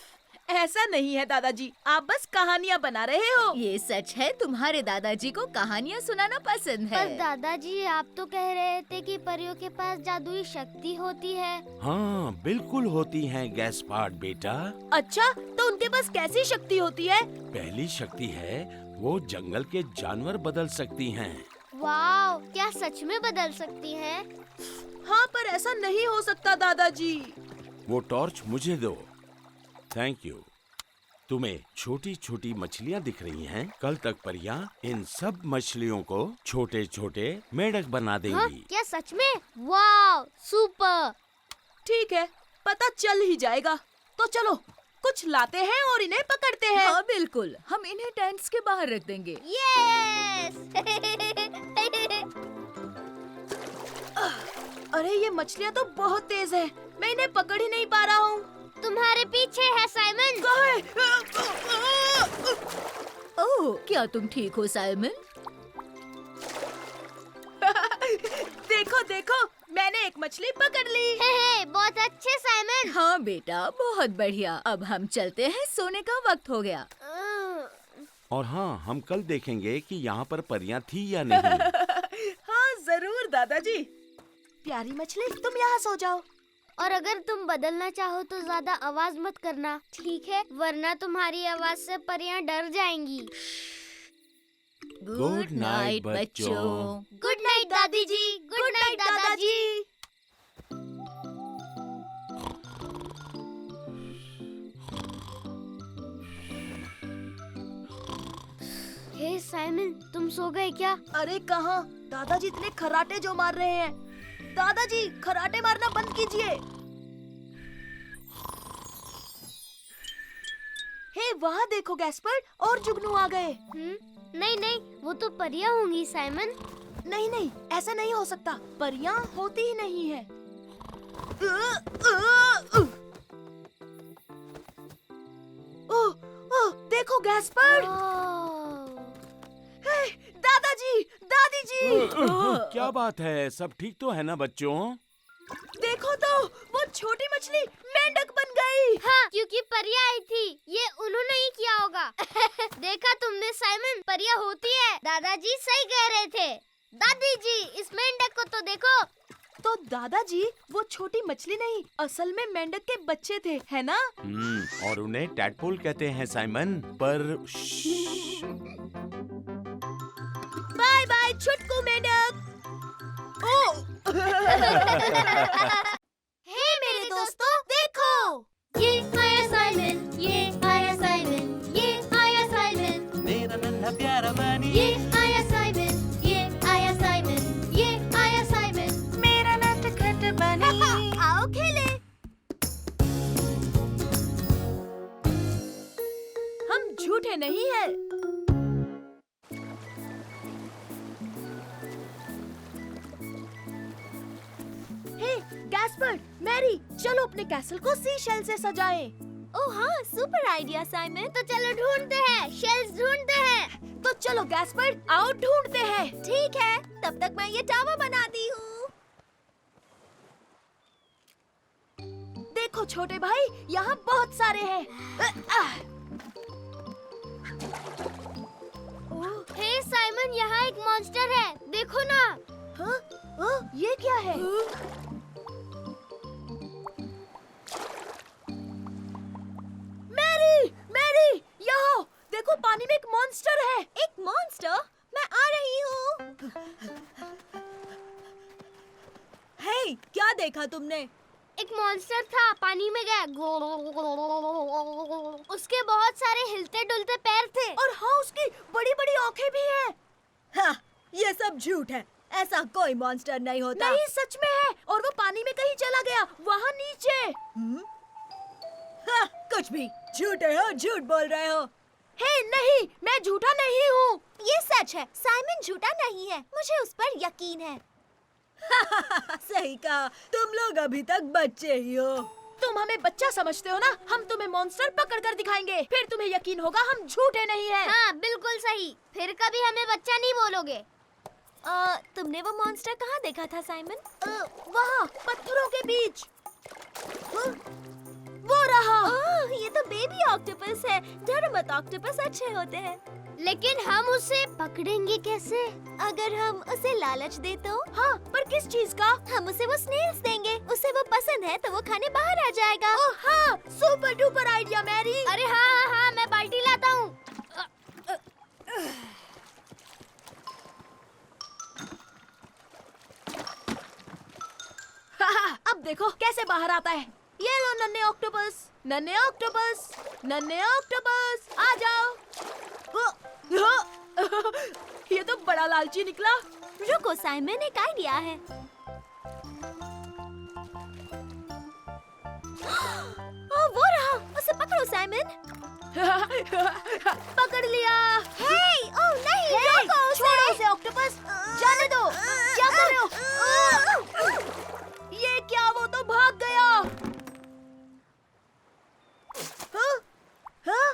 ऐसा नहीं है दादाजी, आप बस कहानियाँ बना रहे हो। ये सच है, तुम्हारे दादाजी को कहानियाँ सुनाना पसंद पर है। दादाजी, आप तो कह रहे थे कि परियों के पास जादुई शक्ति होती है। हाँ बिल्कुल होती हैं गैस्पार्ड बेटा। अच्छा, तो उनके पास कैसी शक्ति होती है? पहली शक्ति है वो जंगल के जानवर बदल सकती हैं। वाओ, क्या सच में बदल सकती हैं? हाँ, पर ऐसा नहीं हो सकता दादाजी। वो टॉर्च मुझे दो। Thank you. तुम्हें छोटी छोटी मछलियाँ दिख रही हैं। कल तक परियां इन सब मछलियों को छोटे छोटे मेढक बना हाँ, देंगी। क्या सच में? Wow, super. ठीक है, पता चल ही जाएगा। तो चलो कुछ लाते हैं और इन्हें पकड़ते हैं। हाँ बिल्कुल, हम इन्हें टेंट्स के बाहर रख देंगे। यस। अरे ये मछलियाँ तो बहुत तेज है, मैं इन्हें पकड़ ही नहीं पा रहा हूँ। तुम्हारे पीछे है साइमन। ओह, क्या तुम ठीक हो साइमन? देखो देखो, मैंने एक मछली पकड़ ली। हे बहुत अच्छे साइमन। हाँ बेटा, बहुत बढ़िया। अब हम चलते हैं, सोने का वक्त हो गया। और हाँ, हम कल देखेंगे कि यहाँ पर परियां थी या नहीं। हाँ जरूर दादाजी। प्यारी मछली, तुम यहाँ सो जाओ। और अगर तुम बदलना चाहो तो ज्यादा आवाज मत करना, ठीक है? वरना तुम्हारी आवाज से परियां डर जाएंगी। गुड नाइट बच्चों। गुड नाइट दादी जी। गुड नाइट दादाजी। हे साइमन, तुम सो गए क्या? अरे कहाँ, दादाजी इतने खराटे जो मार रहे हैं। दादाजी खराटे मारना बंद कीजिए। हे वहाँ देखो गैस्पर, और जुगनू आ गए। नहीं नहीं, वो तो परियां होंगी साइमन। नहीं नहीं, ऐसा नहीं हो सकता। परियां होती ही नहीं है। ओह, ओह, देखो गैस्पर। हे, दादाजी, दादी जी। क्या बात है, सब ठीक तो है ना बच्चों? देखो तो, वो छोटी मछली मेंढक बन गई। हाँ, क्योंकि परियां आई थी। ये उन्होंने ही किया होगा। देखा तुमने साइमन, परियां होती है। दादाजी सही कह रहे थे। दादी जी, इस मेंढक को तो देखो। तो दादाजी, वो छोटी मछली नहीं, असल में मेंढक के बच्चे थे, है ना? और उन्हें टैडपोल कहते हैं साइमन। पर बाय बाय छुटकू मेंढक। ओह हे मेरे दोस्तों, देखो। ये आया साइमन, ये आया साइमन, ये आया साइमन। मेरा नन्हा प्यारा बनी, ये आया साइमन, ये आया साइमन, ये आया साइमन। मेरा नटखट बनी। आओ खेले। हम झूठे नहीं हैं। हे गैस्पर, मैरी, चलो अपने कैसल को सी शेल से सजाएं। ओह हाँ, सुपर आइडिया साइमन। तो चलो ढूंढते हैं, शेल्स ढूंढते हैं। तो चलो गैस्पर, आओ ढूंढते हैं। ठीक है, तब तक मैं ये टावर बनाती हूँ। देखो छोटे भाई, यहाँ बहुत सारे हैं। हे साइमन, यहाँ एक मॉन्स्टर है, देखो ना। हाँ? हाँ, ये क्या है? मैरी, मैरी, यहाँ देखो, पानी में एक मॉन्स्टर है। एक मॉन्स्टर? मैं आ रही हूँ। हे, क्या देखा तुमने? एक मॉन्स्टर था, पानी में गया। उसके बहुत सारे हिलते डुलते पैर थे। और हाँ, उसकी बड़ी बड़ी आंखें भी हैं। हाँ, ये सब झूठ है। ऐसा कोई मॉन्स्टर नहीं होता। नहीं, सच में है। और वो पानी में कहीं चला गया, वहाँ नीचे। हाँ, कुछ भी। झूठे हो, झूठ बोल रहे हो। हे नहीं, मैं झूठा नहीं हूँ। ये सच है, साइमन झूठा नहीं है। मुझे उस पर यकीन है। सही कहा, तुम लोग अभी तक बच्चे ही हो। तुम हमें बच्चा समझते हो ना? हम तुम्हें मॉन्स्टर पकड़ कर दिखाएंगे, फिर तुम्हें यकीन होगा हम झूठे नहीं हैं। हाँ, बिल्कुल सही। फिर कभी हमें बच्चा नहीं बोलोगे। तुमने वो मॉन्स्टर कहाँ देखा था साइमन? वहाँ पत्थरों के बीच। वो रहा। ये तो बेबी ऑक्टोपस है। डरो मत, ऑक्टोपस अच्छे होते हैं। लेकिन हम उसे पकड़ेंगे कैसे? अगर हम उसे लालच दे तो? हाँ, पर किस चीज का? हम उसे वो स्नेल्स देंगे। उसे वो पसंद है तो वो खाने बाहर आ जाएगा। ओह हाँ, सुपर डुपर आइडिया मैरी। अरे हाँ हाँ हाँ, मैं बाल्टी लाता हूँ। अब देखो कैसे बाहर आता है। ये लो नन्हे ऑक्टोपस, नन्हे ऑक्टोपस, नन्हे ऑक्टोपस, आ जाओ। ये तो बड़ा लालची निकला। रुको साइमन, एक आइडिया है। वो रहा, उसे पकड़ो साइमन। पकड़ लिया। हे, ओह नहीं, रोको उसे। छोड़ो उसे ऑक्टोपस, जाने दो। क्या कर रहे हो? ये क्या, वो तो भाग गया। हाँ? हाँ?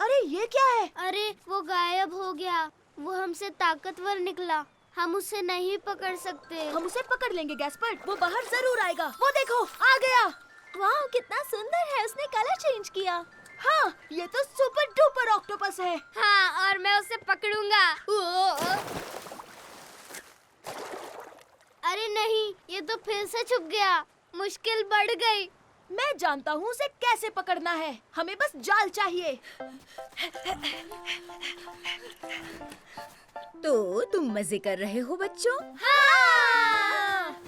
अरे ये क्या है? अरे वो गायब हो गया। वो हमसे ताकतवर निकला। हम उसे नहीं पकड़ सकते। हम उसे पकड़ लेंगे गैस्पर, वो बाहर जरूर आएगा। वो देखो आ गया। वाह कितना सुंदर है, उसने कलर चेंज किया। हाँ, ये तो सुपर डुपर ऑक्टोपस है। हाँ, और मैं उसे पकड़ूंगा। अरे नहीं, ये तो फिर से छुप गया। मुश्किल बढ़ गई। मैं जानता हूँ उसे कैसे पकड़ना है। हमें बस जाल चाहिए। तो तुम मजे कर रहे हो बच्चों? हाँ!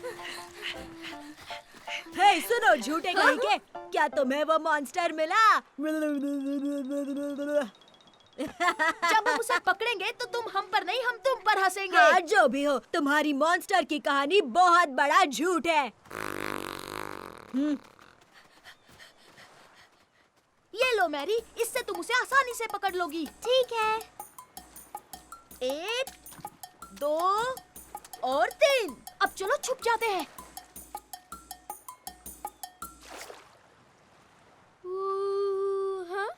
हे सुनो झूठे कहीं के, क्या तुम्हें वो मॉन्स्टर मिला? जब हम उसे पकड़ेंगे तो तुम हम पर नहीं, हम तुम पर हंसेंगे। हाँ जो भी हो, तुम्हारी मॉन्स्टर की कहानी बहुत बड़ा झूठ है। ये लो मैरी, इससे तुम उसे आसानी से पकड़ लोगी। ठीक है। 1, 2 और 3। अब चलो छुप जाते हैं। हाँ?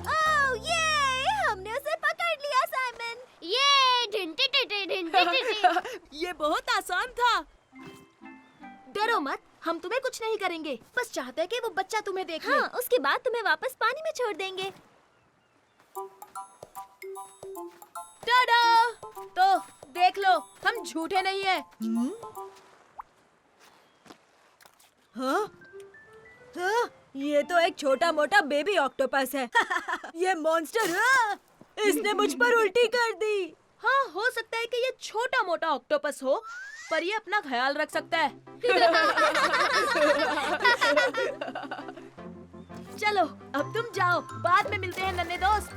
ओह ये, हमने उसे पकड़ लिया साइमन। ये ढिंटी टिटी ढिंटी टिटी। ये बहुत आसान था। डरो मत, हम तुम्हें कुछ नहीं करेंगे। बस चाहते हैं कि वो बच्चा तुम्हें देख ले। हाँ, उसके बाद तुम्हें वापस पानी में छोड़ देंगे। टाडा! तो देख लो, हम झूठे नहीं हैं। हाँ? हाँ? ये तो एक छोटा मोटा बेबी ऑक्टोपस है। ये मॉन्स्टर, इसने मुझ पर उल्टी कर दी। हाँ, हो सकता है कि ये छोटा मोटा ऑक्टोपस हो, पर ये अपना ख्याल रख सकता है। चलो अब तुम जाओ, बाद में मिलते हैं नन्हे दोस्त।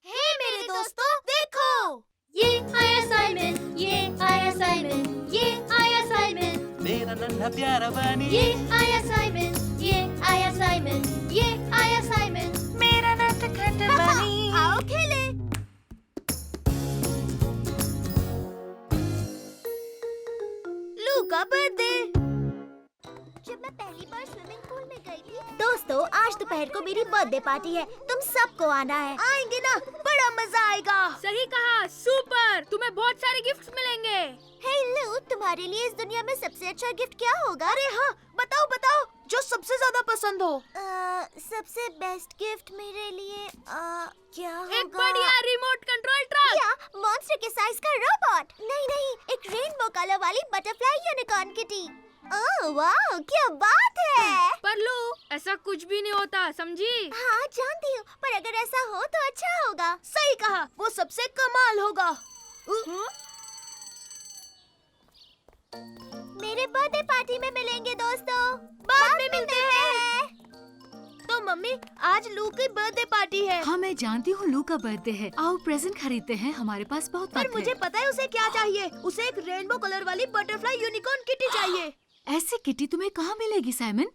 हे मेरे दोस्तों, देखो, ये आया साइमन, ये आया साइमन, ये आया साइमन, मेरा नन्हा प्यारा बनी, ये आया साइमन, ये आया साइमन, ये आया साइमन। मेरा नटखट बनी। आओ खेले। लू का बर्थडे। जब मैं पहली बार स्विमिंग पूल में गई थी। दोस्तों, आज दोपहर को मेरी बर्थडे पार्टी है, तुम सबको आना है। आएंगे ना, बड़ा मजा आएगा। सही कहा, सुपर। तुम्हें बहुत सारे गिफ्ट्स मिलेंगे। हे लू, तुम्हारे लिए इस दुनिया में सबसे अच्छा गिफ्ट क्या होगा? अरे हाँ, बताओ बताओ, जो सबसे ज्यादा पसंद हो। सबसे बेस्ट गिफ्ट मेरे लिए क्या होगा? एक बढ़िया रिमोट कंट्रोल ट्रक। या मॉन्स्टर के साइज का रोबोट। नहीं नहीं, एक रेनबो कलर वाली बटरफ्लाई यूनिकॉर्न किटी। ओह वाह, क्या बात है। पर लू, ऐसा कुछ भी नहीं होता, समझी? हाँ जानती हूँ, पर अगर ऐसा हो तो अच्छा होगा। सही कहा, वो सबसे कमाल होगा। मेरे बर्थडे पार्टी में मिलेंगे दोस्तों। बाद में मिलते हैं। तो मम्मी, आज लू की बर्थडे पार्टी है। हाँ मैं जानती हूँ लू का बर्थडे है। आओ प्रेजेंट खरीदते हैं, हमारे पास बहुत पर वक्त मुझे है। पता है उसे क्या चाहिए। उसे एक रेनबो कलर वाली बटरफ्लाई यूनिकॉर्न किटी चाहिए। ऐसी किटी तुम्हें कहाँ मिलेगी साइमन?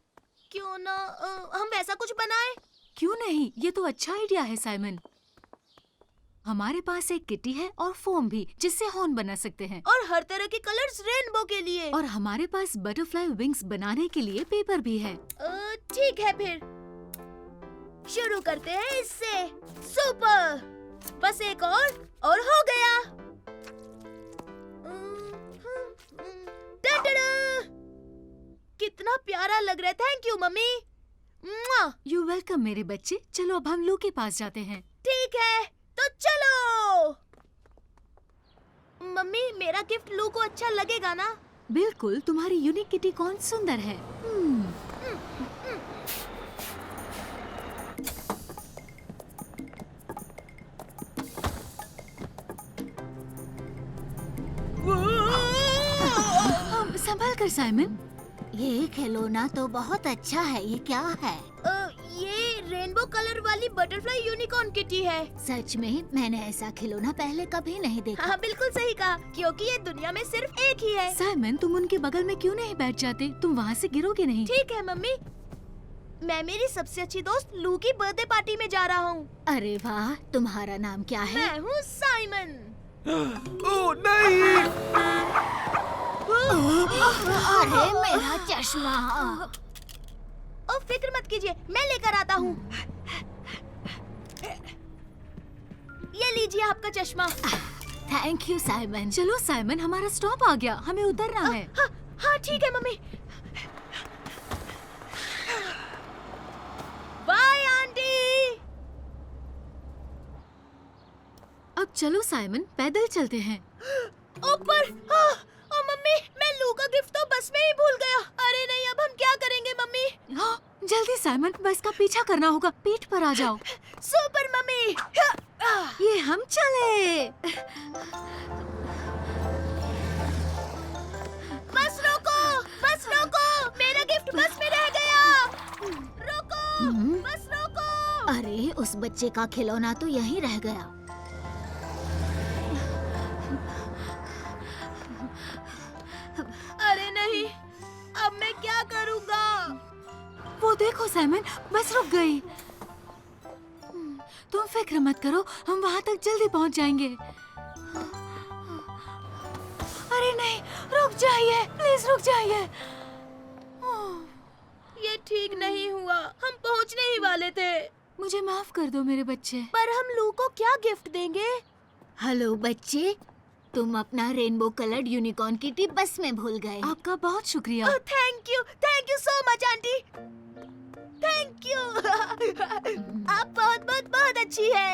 क्यों ना हम वैसा कुछ बनाए? क्यों नहीं, ये तो अच्छा आइडिया है साइमन। हमारे पास एक किटी है और फोम भी, जिससे हॉर्न बना सकते हैं। और हर तरह के कलर्स रेनबो के लिए। और हमारे पास बटरफ्लाई विंग्स बनाने के लिए पेपर भी है। ठीक है, फिर शुरू करते हैं इससे। सुपर, बस एक और हो गया। टडडा! कितना प्यारा लग रहा है। Thank you mummy. मुआ! यू वेलकम मेरे बच्चे। चलो अब हम लू के पास जाते हैं। ठीक है, तो चलो। मम्मी, मेरा गिफ्ट लू को अच्छा लगेगा ना? बिल्कुल, तुम्हारी यूनिक किटी कौन सुंदर है। संभाल कर साइमन। ये खिलौना तो बहुत अच्छा है। ये क्या है? ये रेनबो कलर वाली बटरफ्लाई यूनिकॉर्न किटी है। सच में मैंने ऐसा खिलौना पहले कभी नहीं देखा। हाँ बिल्कुल सही कहा, क्योंकि ये दुनिया में सिर्फ एक ही है। साइमन, तुम उनके बगल में क्यों नहीं बैठ जाते? तुम वहाँ से गिरोगे नहीं। ठीक है मम्मी, मैं मेरी सबसे अच्छी दोस्त लू की बर्थडे पार्टी में जा रहा हूँ। अरे वाह, तुम्हारा नाम क्या है? मैं हूँ साइमन। ओह नहीं। अरे मेरा चश्मा। ओ फिक्र मत कीजिए, मैं लेकर आता हूँ। ये लीजिए आपका चश्मा। Thank you Simon. चलो साइमन, हमारा स्टॉप आ गया, हमें उतरना है। हाँ ठीक है मम्मी। Bye aunty. अब चलो साइमन, पैदल चलते हैं। ऊपर। ओ मम्मी, मैं लू का गिफ्ट तो बस में ही भूल गया। अरे नहीं, अब हम क्या करेंगे मम्मी? हाँ, जल्दी साइमन, बस का पीछा करना होगा। पीठ पर आ जाओ। Super mummy. ये हम चले। बस रोको, बस रोको, मेरा गिफ्ट बस में रह गया। रोको, बस रोको। अरे उस बच्चे का खिलौना तो यहीं रह गया। अरे नहीं, अब मैं क्या करूँगा? वो देखो साइमन, बस रुक गई। तुम फिक्र मत करो, हम वहाँ तक जल्दी पहुँच जाएंगे। अरे नहीं, रुक जाइए, प्लीज रुक जाइए। ये ठीक नहीं हुआ, हम पहुँचने ही वाले थे। मुझे माफ कर दो मेरे बच्चे। पर हम लू को क्या गिफ्ट देंगे? हेलो बच्चे, तुम अपना रेनबो कलर्ड यूनिकॉर्न किटी बस में भूल गए। आपका बहुत शुक्रिया। Thank you so much aunty. Thank you. आप बहुत बहुत बहुत अच्छी है।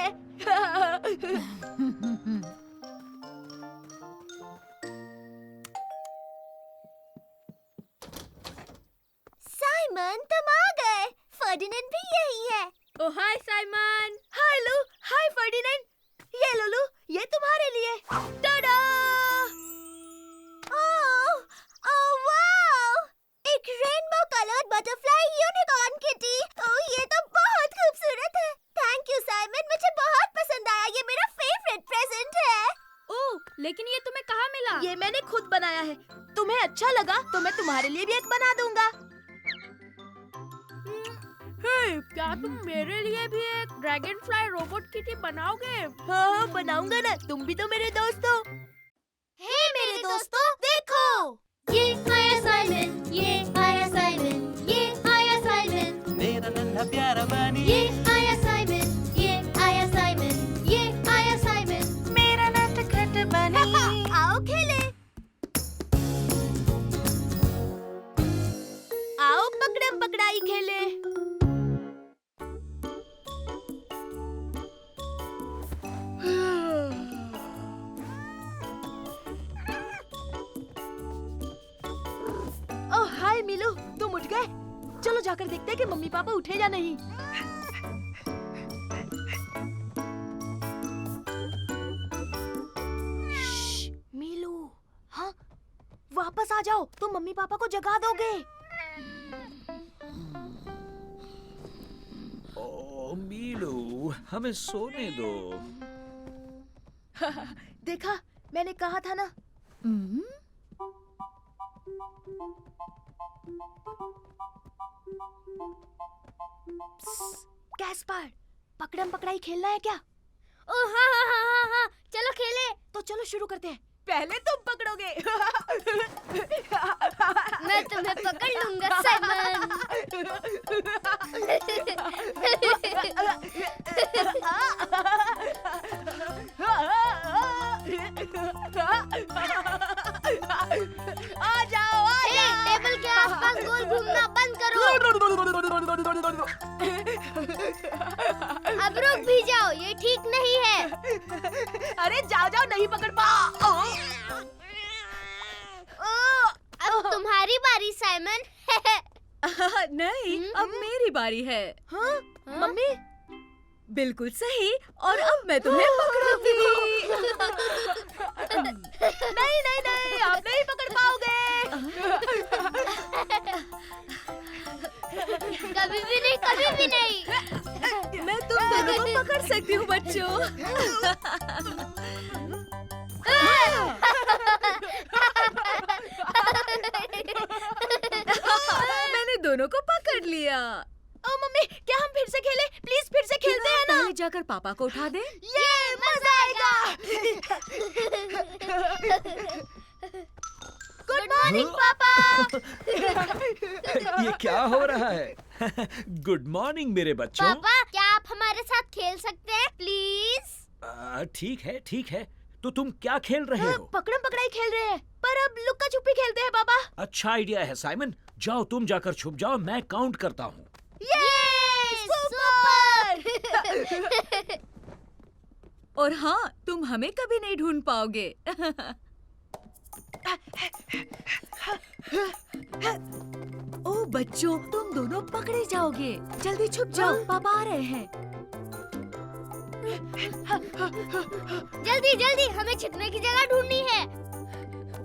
साइमन, तुम आ गए। फर्डिनेंड भी यही है। ओ हाय साइमन। हाय लू, हाय फर्डिनेंड। ये लो लू, ये तुम्हारे लिए। टाडा! Oh wow! एक rainbow coloured butterfly unicorn kitty. Oh, ये तो बहुत खूबसूरत है। थैंक यू साइमन, मुझे बहुत पसंद आया। ये मेरा फेवरेट प्रेजेंट है। ओह, लेकिन ये तुम्हें कहाँ मिला? ये मैंने खुद बनाया है। तुम्हें अच्छा लगा तो मैं तुम्हारे लिए भी एक बना दूंगा। क्या तुम मेरे लिए भी एक ड्रैगन फ्लाई रोबोट किटी बनाओगे? हाँ, बनाऊंगा ना, तुम भी तो मेरे दोस्त हो। हे मेरे दोस्तों, देखो। ये आया साइमन, ये आया साइमन, ये आया साइमन, मेरा नन्हा प्यारा बनी ये आया साइमन, ये आया साइमन, ये आया साइमन। मेरा नटखट बनी। आओ खेले। आओ पकड़म पकड़ाई खेले। ओह हाय मिलू, तुम उठ गए? चलो जाकर देखते हैं कि मम्मी पापा उठे या नहीं। मिलू, हाँ, वापस आ जाओ, तुम मम्मी पापा को जगा दोगे। ओ मीलू, हमें सोने दो। देखा, मैंने कहा था ना। कैस्पर, पकड़म पकड़ाई खेलना है क्या? ओह हाँ, चलो खेले। तो चलो शुरू करते हैं। पहले तुम पकड़ोगे। मैं तुम्हें पकड़ लूंगा साइमन। आ जाओ, टेबल के आसपास गोल घूमना बंद करो। अब रुक भी जाओ, ये ठीक नहीं है। अरे जाओ जाओ, नहीं पकड़ पा। अब तुम्हारी बारी साइमन। नहीं, अब मेरी बारी है। हाँ? मम्मी? बिल्कुल सही, और अब मैं तुम्हें पकड़ूंगी। नहीं नहीं नहीं, आप नहीं पकड़ पाओगे। कभी भी नहीं, कभी भी नहीं। मैं तुम दोनों को पकड़ सकती हूँ बच्चों। मैंने दोनों को पकड़ लिया। ओ मम्मी, क्या हम फिर से खेलें? प्लीज फिर से खेलते हैं ना। पहले जाकर पापा को उठा दे। ये मजा आएगा। गुड मॉर्निंग पापा। ये क्या हो रहा है? गुड मॉर्निंग मेरे बच्चों। पापा क्या आप हमारे साथ खेल सकते हैं प्लीज? ठीक है। तो तुम क्या खेल रहे हो? पकड़म पकड़ाई खेल रहे हैं, पर अब लुक्का छुपी खेलते हैं पापा। अच्छा आइडिया है साइमन। जाओ तुम जाकर छुप जाओ, मैं काउंट करता हूँ। सुपर। और हाँ, तुम हमें कभी नहीं ढूंढ पाओगे। ओ बच्चों, तुम दोनों पकड़े जाओगे। जल्दी छुप जाओ, पापा आ रहे हैं। जल्दी जल्दी हमें छिपने की जगह ढूंढनी है।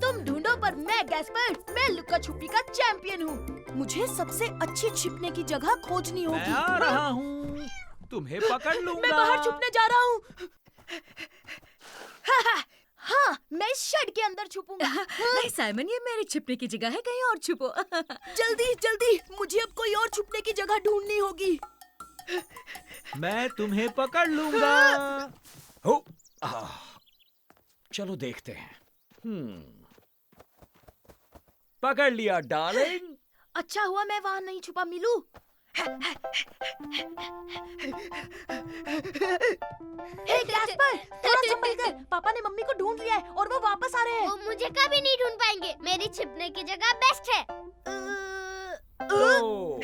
तुम ढूंढो, पर मैं गैस्पर, मैं लुक्का छुपी का चैंपियन हूँ। मुझे सबसे अच्छी छिपने की जगह खोजनी होगी। मैं आ रहा हूँ, तुम्हें पकड़ लूंगा। मैं बाहर छुपने जा रहा हूँ। हाँ, मैं शेड के अंदर छुपूंगा। नहीं साइमन, ये मेरी छिपने की जगह है, कहीं और छुपो। जल्दी जल्दी, मुझे अब कोई और छुपने की जगह ढूंढनी होगी। मैं तुम्हें पकड़ लूंगा। हो, चलो देखते हैं। पकड़ लिया डार्लिंग। अच्छा हुआ मैं वहाँ नहीं छुपा मिलू। हे गैस्पर, थोड़ा संभल कर। पापा ने मम्मी को ढूंढ लिया है और वो वापस आ रहे हैं। वो मुझे कभी नहीं ढूंढ पाएंगे। मेरी छिपने की जगह बेस्ट है। तो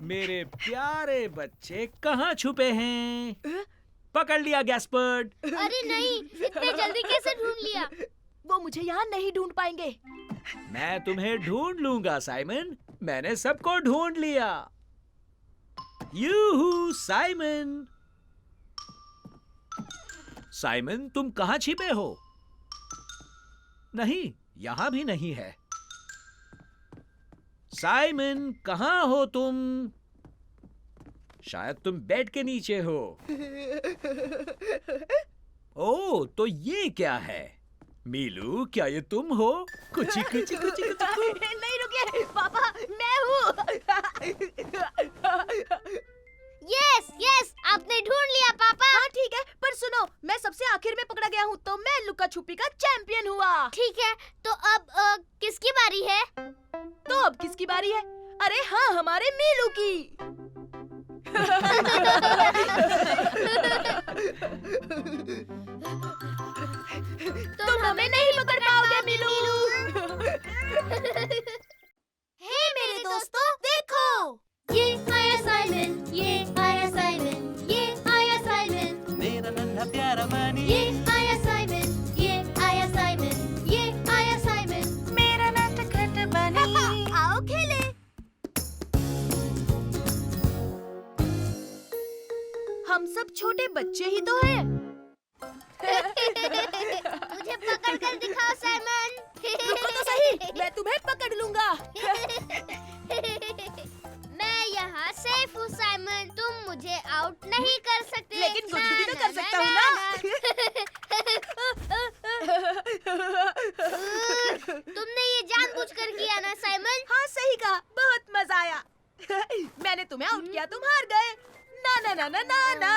मेरे प्यारे बच्चे कहाँ छुपे हैं? पकड़ लिया गैस्पर्ड। अरे नहीं, इतने जल्दी कैसे ढूंढ लिया? वो मुझे यहाँ नहीं ढूंढ पाएंगे। मैं तुम्हें ढूंढ लूंगा साइमन। मैंने सबको ढूंढ लिया। यूहू साइमन। साइमन तुम कहाँ छिपे हो? नहीं, यहाँ भी नहीं है। साइमन कहाँ हो तुम? शायद तुम बेड के नीचे हो। ओह, तो ये क्या है? मीलू, क्या ये तुम हो? कुची कुची कुची कुची। नहीं रुकिए पापा, मैं हूँ। यस, आपने ढूंढ लिया पापा। हाँ ठीक है, पर सुनो, मैं सबसे आखिर में पकड़ा गया हूँ, तो मैं लुक्का छुपी का चैंपियन हुआ। ठीक है, तो अब किसकी बारी है? तो अब किसकी बारी है? अरे हाँ, हमारे मीलू की। तुम हमें नहीं पकड़ पाओगे मीलू। हे मेरे दोस्तों, देखो, ये आया साइमन, ये आया साइमन, ये आया साइमन, मेरा नन्हा प्यारा बनी, ये आया साइमन, ये आया साइमन, ये आया साइमन, मेरा नटखट बनी। आओ खेले। हम सब छोटे बच्चे ही तो हैं। मुझे पकड़ कर दिखाओ साइमन। रुको तो सही, मैं तुम्हें पकड़ लूंगा। मैं यहाँ सेफ हूँ साइमन, तुम मुझे आउट नहीं कर सकते। लेकिन गुदगुदी तो कर सकता हूँ ना। तुमने ये जानबूझकर किया ना साइमन? हाँ सही कहा, बहुत मजा आया। मैंने तुम्हें आउट किया, तुम हार गए। ना ना ना ना ना ना।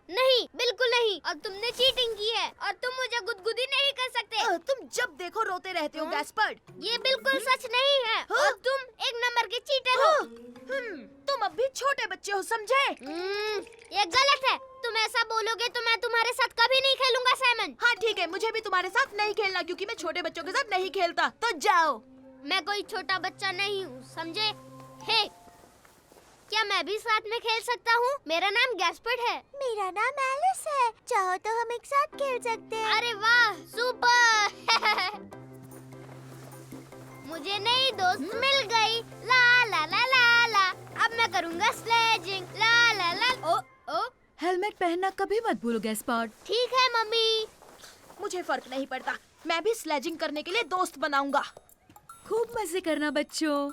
नहीं, बिल्कुल नहीं। और तुमने चीटिंग की है और तुम मुझे गुदगुदी नहीं कर सकते। तुम जब देखो रोते रहते हो गैस्पर्ड। ये बिल्कुल सच नहीं है और तुम एक नंबर के चीटर हो। तुम अब भी छोटे बच्चे हो, समझे? ये गलत है। तुम ऐसा बोलोगे तो मैं तुम्हारे साथ कभी नहीं खेलूंगा साइमन। हाँ ठीक है, मुझे भी तुम्हारे साथ नहीं खेलना, क्योंकि मैं छोटे बच्चों के साथ नहीं खेलता। तो जाओ। मैं कोई छोटा बच्चा नहीं हूँ, समझे? हे, क्या मैं भी साथ में खेल सकता हूँ? मेरा नाम गैस्पर्ड है। मेरा नाम एलिस है, चाहो तो हम एक साथ खेल सकते हैं। अरे वाह, सुपर। मुझे नई दोस्त मिल गई। ला ला ला ला ला। अब मैं करूँगा स्लेजिंग। ला ला ला। ओ, हेलमेट पहनना कभी मत भूलो गैस्पर्ड। ठीक है मम्मी। मुझे फर्क नहीं पड़ता, मैं भी स्लेजिंग करने के लिए दोस्त बनाऊंगा। खूब मजे करना बच्चों।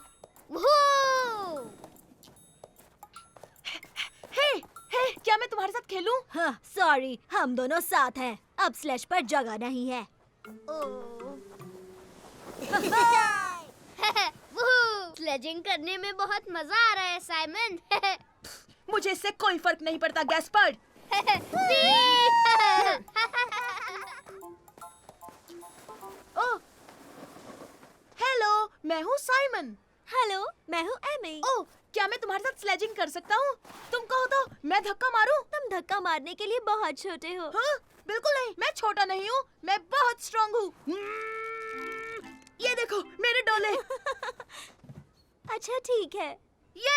हे, क्या मैं तुम्हारे साथ खेलूं? हाँ, सॉरी, हम दोनों साथ हैं। अब स्लैश पर जगह नहीं है। स्लेजिंग करने में बहुत मजा आ रहा है साइमन। मुझे इससे कोई फर्क नहीं पड़ता गैस्पर्ड। ओह, हेलो। मैं हूँ साइमन। हेलो, मैं हूँ एमी। ओह, क्या मैं तुम्हारे साथ स्लेजिंग कर सकता हूँ? तुम कहो तो मैं धक्का मारूं? तुम धक्का मारने के लिए बहुत छोटे हो। हाँ, बिल्कुल नहीं, मैं छोटा नहीं हूँ, मैं बहुत स्ट्रॉन्ग हूँ। ये देखो मेरे डोले। अच्छा ठीक है। ये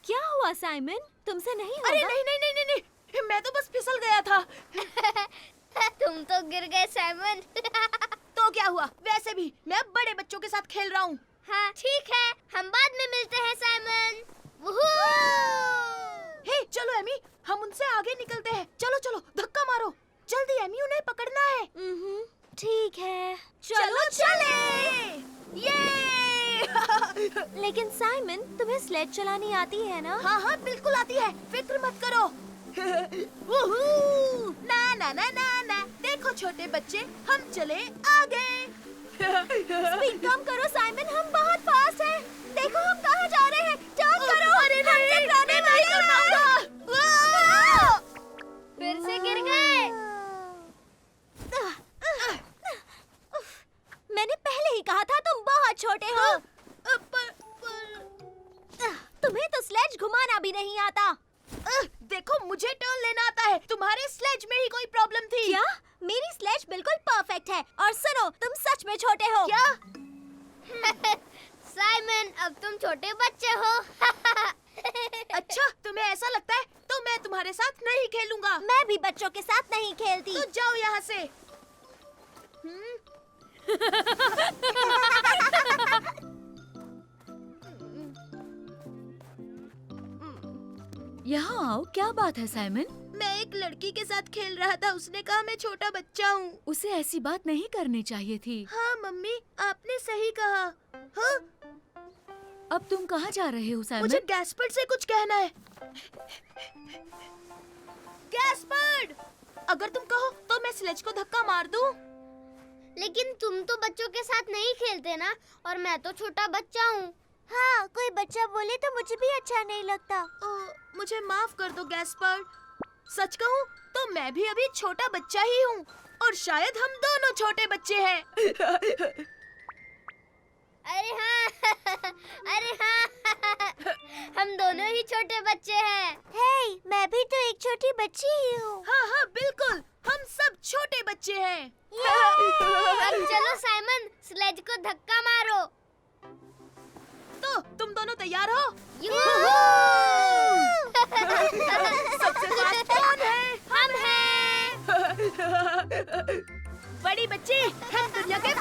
क्या हुआ साइमन? तुमसे नहीं होगा? अरे नहीं नहीं नहीं नहीं नहीं, मैं तो बस फिसल गया था। तुम तो गिर गए साइमन। तो क्या हुआ? वैसे भी मैं अब बड़े बच्चों के साथ खेल रहा हूँ। हाँ ठीक है, हम बाद में मिलते हैं साइमन। वूहू! हे, चलो एमी, हम उनसे आगे निकलते हैं। चलो चलो, धक्का मारो जल्दी एमी, उन्हें पकड़ना है। ठीक है। चलो चले। ये लेकिन साइमन, तुम्हें स्लेज चलानी आती है ना? हाँ हाँ बिल्कुल आती है, फिक्र मत करो। वूहू! ना ना ना ना ना, देखो छोटे बच्चे, हम चले आगे। स्पीड कम करो साइमन, हम बहुत फास्ट हैं। देखो हम कहाँ जा रहे हैं। टर्न करो। अरे नहीं, मैं नहीं कर पाऊंगा। फिर से गिर गए। मैंने पहले ही कहा था तुम बहुत छोटे हो। तुम्हें तो स्लेज घुमाना भी नहीं आता। देखो मुझे टर्न लेना आता है, तुम्हारे स्लेज में ही कोई प्रॉब्लम थी क्या? मेरी स्लेज बिल्कुल परफेक्ट है। और सुनो, तुम सच में छोटे हो। क्या? साइमन, अब तुम छोटे बच्चे हो। अच्छा, तुम्हें ऐसा लगता है तो मैं तुम्हारे साथ नहीं खेलूंगा। मैं भी बच्चों के साथ नहीं खेलती। तो जाओ यहाँ से। यहाँ आओ, क्या बात है साइमन? मैं एक लड़की के साथ खेल रहा था, उसने कहा मैं छोटा बच्चा हूँ। उसे ऐसी बात नहीं करनी चाहिए थी। हाँ मम्मी, आपने सही कहा। हाँ, अब तुम कहाँ जा रहे हो साइमन? मुझे गैस्पर्ड से कुछ कहना है। गैस्पर्ड, अगर तुम कहो तो मैं स्लेज को धक्का मार दूं। लेकिन तुम तो बच्चों के साथ नहीं खेलते ना, और मैं तो छोटा बच्चा हूँ। हाँ, कोई बच्चा बोले तो मुझे भी अच्छा नहीं लगता। मुझे माफ कर दो गैस्पर्ड। सच कहूँ तो मैं भी अभी छोटा बच्चा ही हूँ, और शायद हम दोनों छोटे बच्चे हैं। अरे हाँ, अरे हाँ, हम दोनों ही छोटे बच्चे हैं। हे, मैं भी तो एक छोटी बच्ची ही हूँ। हाँ हाँ बिल्कुल, हम सब छोटे बच्चे हैं। अब चलो साइमन, स्लेज को धक्का मारो। तो तुम दोनों तैयार हो? सबसे फास्ट कौन है? हम हैं। बड़ी बच्ची, हम दुनिया के